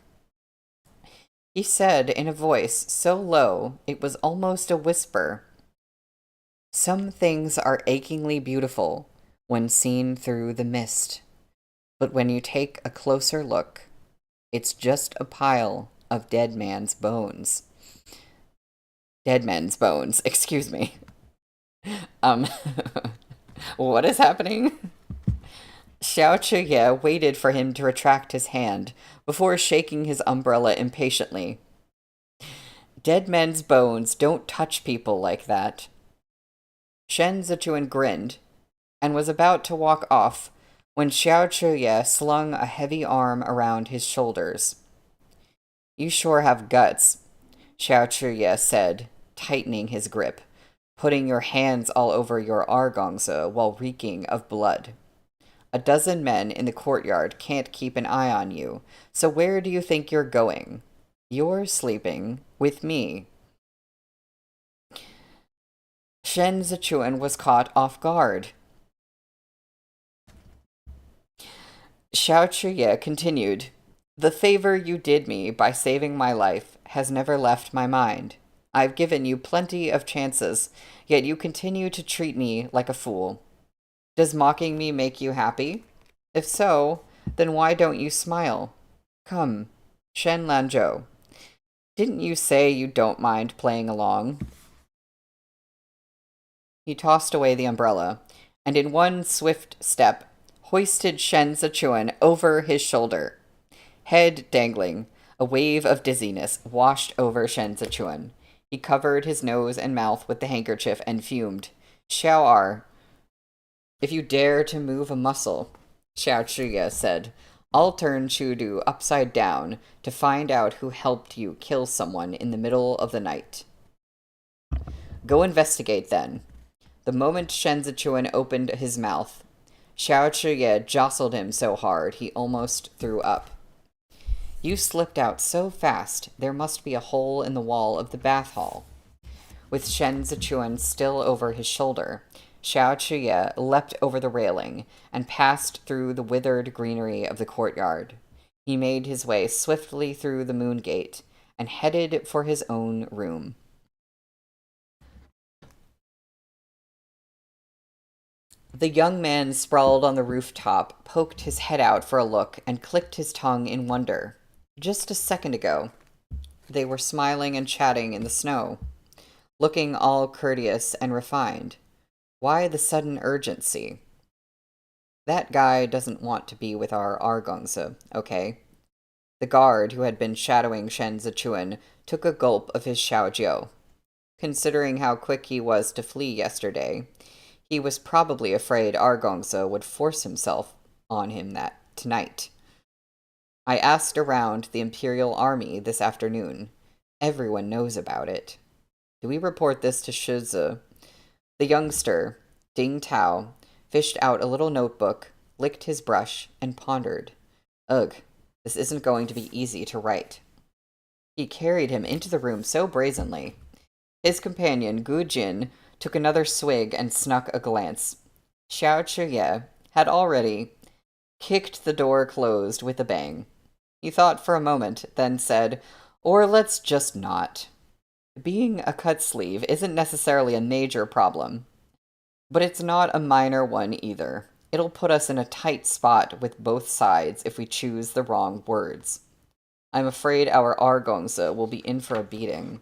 He said in a voice so low it was almost a whisper, Some things are achingly beautiful when seen through the mist, but when you take a closer look, it's just a pile of dead man's bones. Dead men's bones, excuse me. Um, what is happening? Xiao Chuye waited for him to retract his hand before shaking his umbrella impatiently. Dead men's bones don't touch people like that. Shen Zichuan grinned and was about to walk off when Xiao Chuye slung a heavy arm around his shoulders. You sure have guts, Xiao Chuye said, tightening his grip, putting your hands all over your argongsa while reeking of blood. A dozen men in the courtyard can't keep an eye on you, so where do you think you're going? You're sleeping with me. Shen Zichuan was caught off guard. Xiao Chuye continued, The favor you did me by saving my life has never left my mind. I've given you plenty of chances, yet you continue to treat me like a fool. Does mocking me make you happy? If so, then why don't you smile? Come, Shen Lanzhou. Didn't you say you don't mind playing along? He tossed away the umbrella, and in one swift step, hoisted Shen Zichuan over his shoulder. Head dangling, a wave of dizziness washed over Shen Zichuan. He covered his nose and mouth with the handkerchief and fumed. Xiao Er, if you dare to move a muscle, Xiao Chuye said, I'll turn Chudu upside down to find out who helped you kill someone in the middle of the night. Go investigate, then. The moment Shen Zichuan opened his mouth, Xiao Chuye jostled him so hard he almost threw up. You slipped out so fast, there must be a hole in the wall of the bath hall. With Shen Zichuan still over his shoulder, Xiao Chuye leapt over the railing and passed through the withered greenery of the courtyard. He made his way swiftly through the moon gate and headed for his own room. The young man sprawled on the rooftop, poked his head out for a look, and clicked his tongue in wonder. Just a second ago, they were smiling and chatting in the snow, looking all courteous and refined. Why the sudden urgency? That guy doesn't want to be with our Argongsa, okay? The guard who had been shadowing Shen Zichuan took a gulp of his xiaojiu. Considering how quick he was to flee yesterday, he was probably afraid Argongsa would force himself on him that tonight. I asked around the Imperial Army this afternoon. Everyone knows about it. Do we report this to Shizi? The youngster, Ding Tao, fished out a little notebook, licked his brush, and pondered. Ugh, this isn't going to be easy to write. He carried him into the room so brazenly. His companion, Gu Jin, took another swig and snuck a glance. Xiao Chuye had already kicked the door closed with a bang. He thought for a moment, then said, Or let's just not. Being a cut sleeve isn't necessarily a major problem, but it's not a minor one either. It'll put us in a tight spot with both sides if we choose the wrong words. I'm afraid our Argongsa will be in for a beating.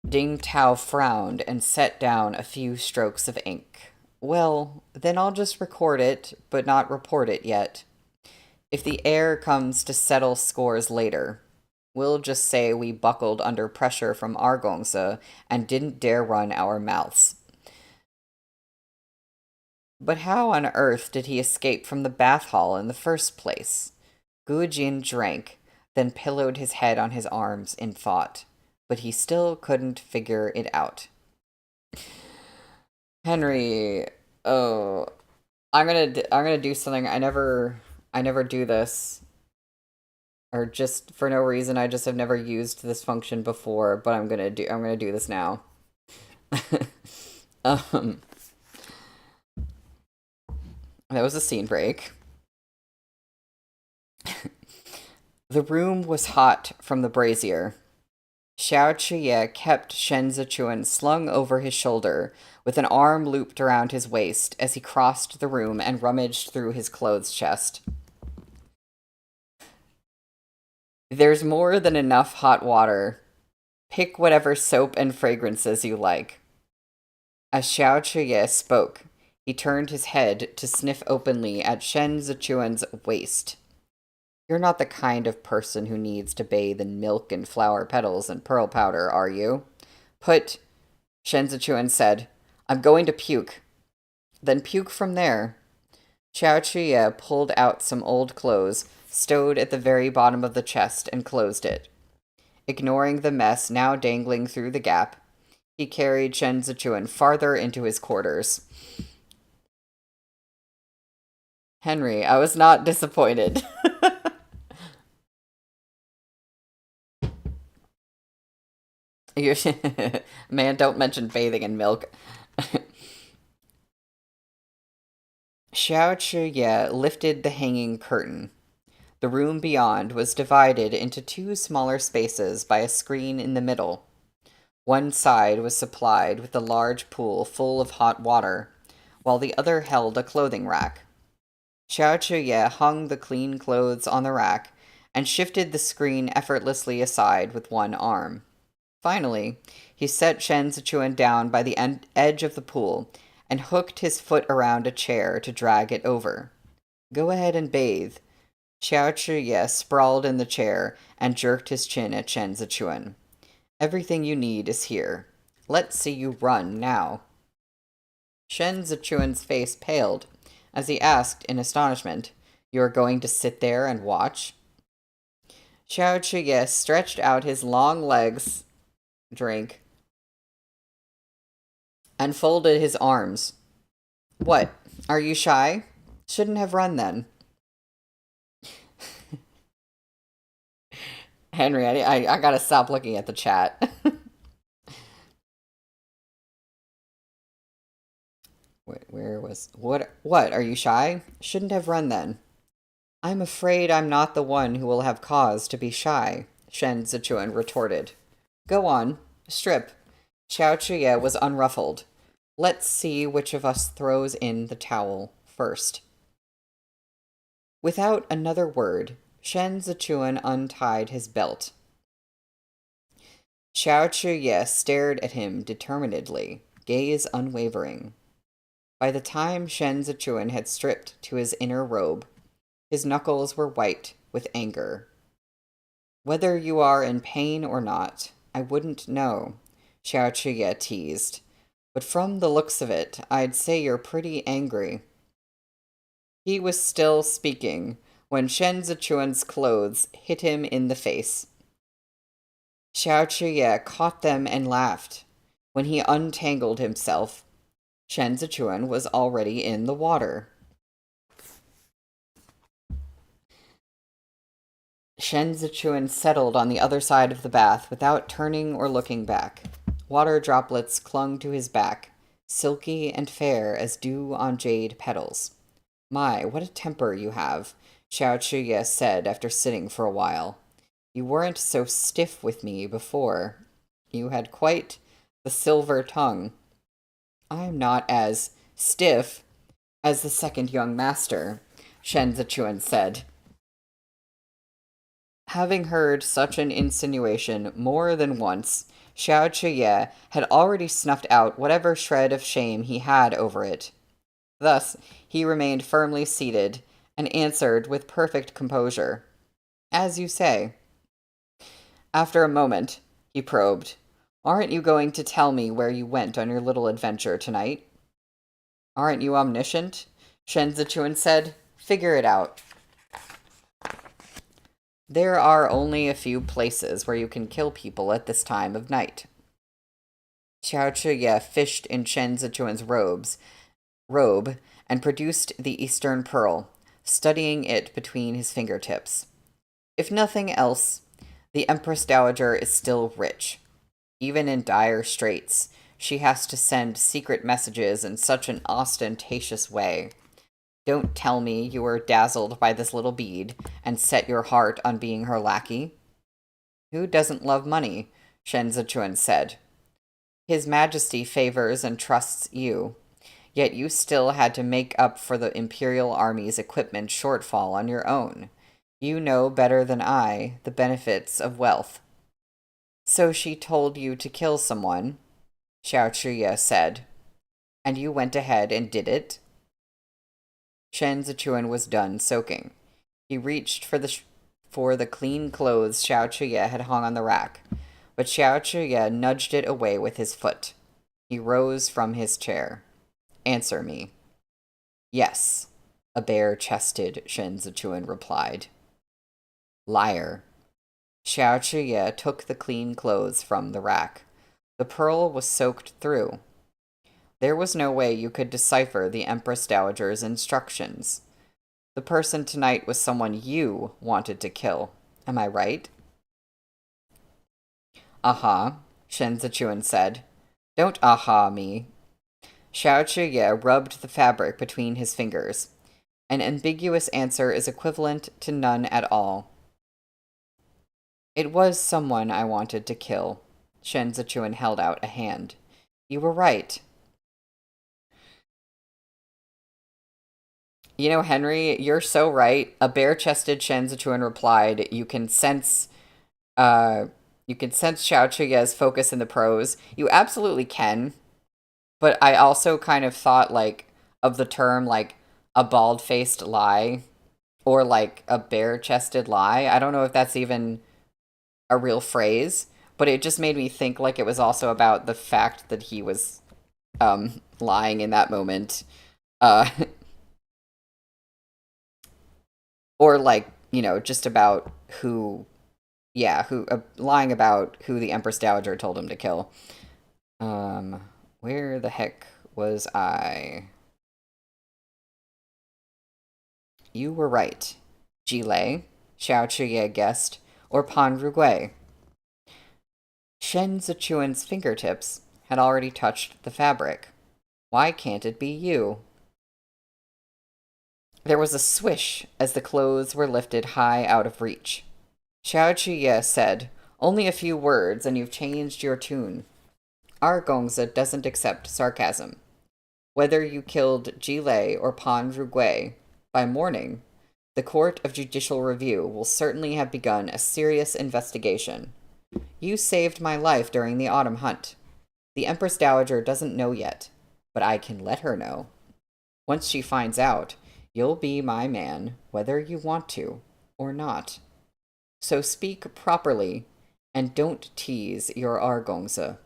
Ding Tao frowned and set down a few strokes of ink. Well, then I'll just record it, but not report it yet. If the heir comes to settle scores later, we'll just say we buckled under pressure from Argongsa and didn't dare run our mouths. But how on earth did he escape from the bath hall in the first place? Gujin drank, then pillowed his head on his arms in thought, but he still couldn't figure it out. Henry, oh, I'm gonna do something. I never do this, or just for no reason. I just have never used this function before, but I'm gonna do this now. um, that was a scene break. The room was hot from the brazier. Xiao Chuye kept Shen Zichuan slung over his shoulder, with an arm looped around his waist as he crossed the room and rummaged through his clothes chest. There's more than enough hot water. Pick whatever soap and fragrances you like. As Xiao Chuye spoke, he turned his head to sniff openly at Shen Zichuan's waist. You're not the kind of person who needs to bathe in milk and flower petals and pearl powder, are you? Shen Zichuan said. I'm going to puke. Then puke from there. Xiao Chuye pulled out some old clothes, stowed at the very bottom of the chest, and closed it. Ignoring the mess now dangling through the gap, he carried Shen Zichuan farther into his quarters. Henry, I was not disappointed. Man, don't mention bathing in milk. Xiao Chuye lifted the hanging curtain. The room beyond was divided into two smaller spaces by a screen in the middle. One side was supplied with a large pool full of hot water, while the other held a clothing rack. Xiao Chuye hung the clean clothes on the rack and shifted the screen effortlessly aside with one arm. Finally, he set Shen Zichuan down by the edge of the pool and hooked his foot around a chair to drag it over. Go ahead and bathe. Xiao Chuye sprawled in the chair and jerked his chin at Shen Zichuan. Everything you need is here. Let's see you run now. Shen Zichuan's face paled as he asked in astonishment, You are going to sit there and watch? Xiao Chuye stretched out his long legs, and folded his arms. What? Are you shy? Shouldn't have run then. Henry, I gotta stop looking at the chat. What? Are you shy? Shouldn't have run then. I'm afraid I'm not the one who will have cause to be shy, Shen Zichuan retorted. Go on, strip. Xiao Chuye was unruffled. Let's see which of us throws in the towel first. Without another word, Shen Zichuan untied his belt. Xiao Chuye stared at him determinedly, gaze unwavering. By the time Shen Zichuan had stripped to his inner robe, his knuckles were white with anger. Whether you are in pain or not, I wouldn't know, Xiao Chuye teased. But from the looks of it, I'd say you're pretty angry. He was still speaking when Shen Zichuan's clothes hit him in the face. Xiao Chuye caught them and laughed. When he untangled himself, Shen Zichuan was already in the water. Shen Zichuan settled on the other side of the bath without turning or looking back. Water droplets clung to his back, silky and fair as dew on jade petals. My, what a temper you have, Xiao Chuye said after sitting for a while. You weren't so stiff with me before. You had quite the silver tongue. I'm not as stiff as the second young master, Shen Zichuan said. Having heard such an insinuation more than once, Xiao Chuye had already snuffed out whatever shred of shame he had over it. Thus, he remained firmly seated and answered with perfect composure. As you say. After a moment, he probed. Aren't you going to tell me where you went on your little adventure tonight? Aren't you omniscient? Shen Zichuan said. Figure it out. There are only a few places where you can kill people at this time of night. Xiao Chuye fished in Shen Zichuan's robe and produced the Eastern Pearl, studying it between his fingertips. If nothing else, the Empress Dowager is still rich. Even in dire straits, she has to send secret messages in such an ostentatious way. Don't tell me you were dazzled by this little bead and set your heart on being her lackey. Who doesn't love money? Shen Zichuan said. His Majesty favors and trusts you, yet you still had to make up for the Imperial Army's equipment shortfall on your own. You know better than I the benefits of wealth. So she told you to kill someone, Xiao Chuye said, and you went ahead and did it? Shen Zichuan was done soaking. He reached for the clean clothes Xiao Chuye had hung on the rack, but Xiao Chuye nudged it away with his foot. He rose from his chair. Answer me. Yes, a bare-chested Shen Zichuan replied. Liar. Xiao Chuye took the clean clothes from the rack. The pearl was soaked through. There was no way you could decipher the Empress Dowager's instructions. The person tonight was someone you wanted to kill. Am I right? Aha, Shen Zichuan said. Don't aha me. Xiao Chuye rubbed the fabric between his fingers. An ambiguous answer is equivalent to none at all. It was someone I wanted to kill. Shen Zichuan held out a hand. You were right. You know, Henry, you're so right. A bare-chested Shen Zichuan replied, you can sense Xiao Chuye's focus in the prose. You absolutely can. But I also kind of thought, like, of the term, like, a bald-faced lie. Or, like, a bare-chested lie. I don't know if that's even a real phrase. But it just made me think, like, it was also about the fact that he was, lying in that moment. Uh... Or, like, you know, just about lying about who the Empress Dowager told him to kill. Where the heck was I? You were right. Jile, Xiao Chuye guessed, or Pan Rugui. Shen Zichuan's fingertips had already touched the fabric. Why can't it be you? There was a swish as the clothes were lifted high out of reach. Xiao Chuye said, Only a few words and you've changed your tune. Our Gongza doesn't accept sarcasm. Whether you killed Jile or Pan Rugui, by morning, the Court of Judicial Review will certainly have begun a serious investigation. You saved my life during the autumn hunt. The Empress Dowager doesn't know yet, but I can let her know. Once she finds out, you'll be my man, whether you want to or not. So speak properly, and don't tease your Argongza.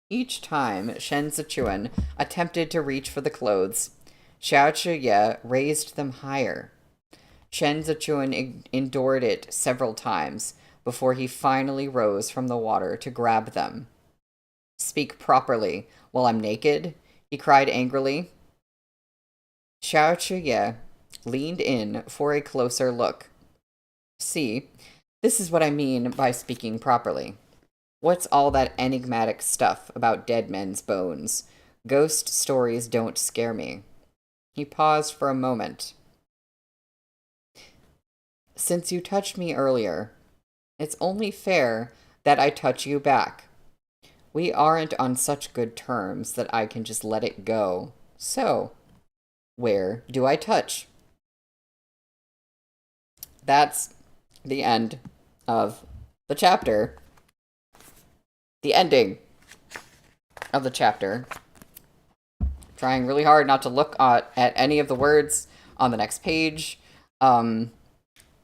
Each time Shen Zichuan attempted to reach for the clothes, Xiao Chuye raised them higher. Shen Zichuan endured it several times before he finally rose from the water to grab them. Speak properly while I'm naked, he cried angrily. Xiao Chuye leaned in for a closer look. See, this is what I mean by speaking properly. What's all that enigmatic stuff about dead men's bones? Ghost stories don't scare me. He paused for a moment. since you touched me earlier, it's only fair that I touch you back. We aren't on such good terms that I can just let it go. So, where do I touch? That's the end of the chapter. The ending of the chapter. Trying really hard not to look at any of the words on the next page. Um,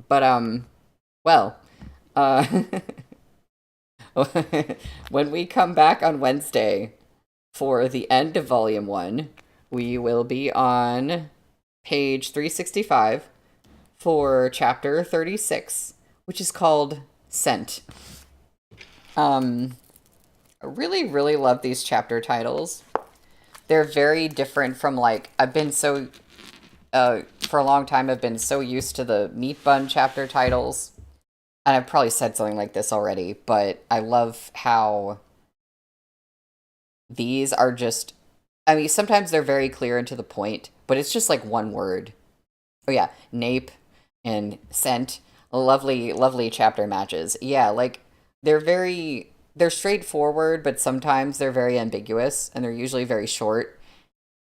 but, well, uh, when we come back on Wednesday for the end of Volume 1, we will be on page 365 for Chapter 36, which is called Scent. I really, really love these chapter titles. They're very different from, like, for a long time, I've been so used to the Meat Bun chapter titles. And I've probably said something like this already, but I love how these are just, I mean, sometimes they're very clear and to the point, but it's just like one word. Oh yeah, Nape and Scent. Lovely, lovely chapter matches. Yeah, like they're straightforward, but sometimes they're very ambiguous and they're usually very short.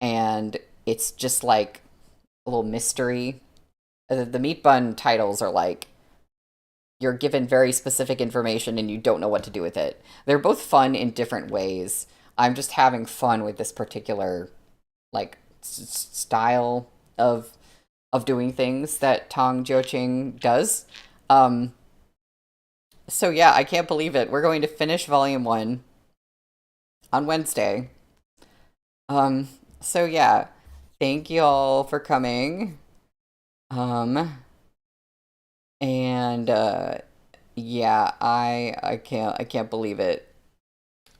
And it's just like a little mystery. The Meat Bun titles are like, you're given very specific information and you don't know what to do with it. They're both fun in different ways. I'm just having fun with this particular like style of doing things that Tong Jiuqing does. Um so yeah, I can't believe it. We're going to finish volume 1 on Wednesday. Um so yeah, thank you all for coming. Um and yeah, I can't believe it.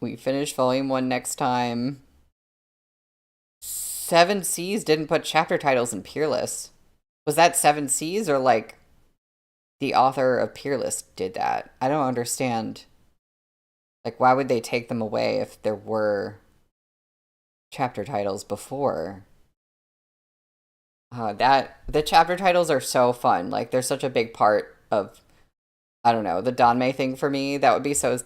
We finish volume 1 next time. Seven Seas didn't put chapter titles in Peerless. Was that Seven Seas or like the author of Peerless did that? I don't understand. Like, why would they take them away if there were chapter titles before? That the chapter titles are so fun. Like, they're such a big part of, I don't know, the Danmei thing for me. That would be so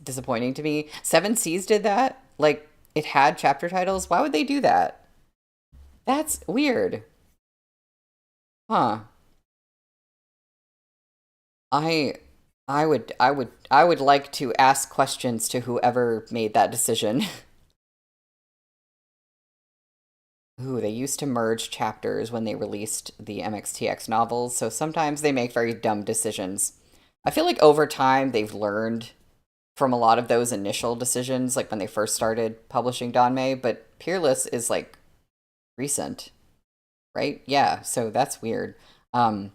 disappointing to me. Seven Seas did that. Like, it had chapter titles. Why would they do that? That's weird. Huh. I I would like to ask questions to whoever made that decision. Ooh, they used to merge chapters when they released the MXTX novels, so sometimes they make very dumb decisions. I feel like over time they've learned from a lot of those initial decisions, like when they first started publishing Danmei, but Peerless is like recent, right? Yeah, so that's weird. Um,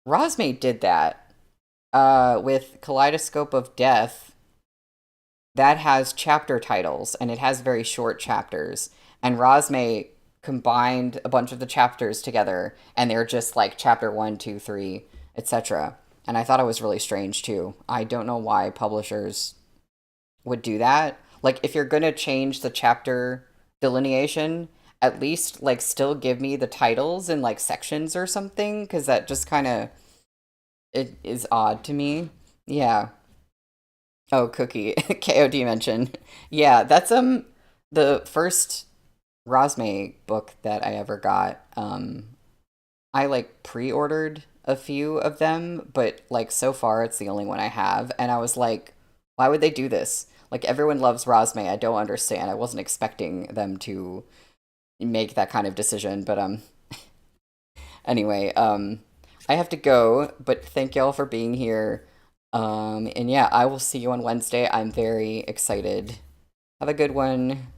Rosme did that with Kaleidoscope of Death. That has chapter titles and it has very short chapters. And Rosme combined a bunch of the chapters together and they're just like chapter one, two, three, etc. And I thought it was really strange too. I don't know why publishers would do that. Like, if you're gonna change the chapter delineation, at least like still give me the titles in like sections or something, because that just kind of it is odd to me. Yeah. Oh, Cookie. KOD mention. Yeah, that's the first Rosme book that I ever got. I like pre-ordered a few of them, but like so far it's the only one I have, and I was like, why would they do this? Like, everyone loves Rosme. I don't understand. I wasn't expecting them to make that kind of decision, but anyway, I have to go, but thank y'all for being here. And yeah, I will see you on Wednesday. I'm very excited. Have a good one.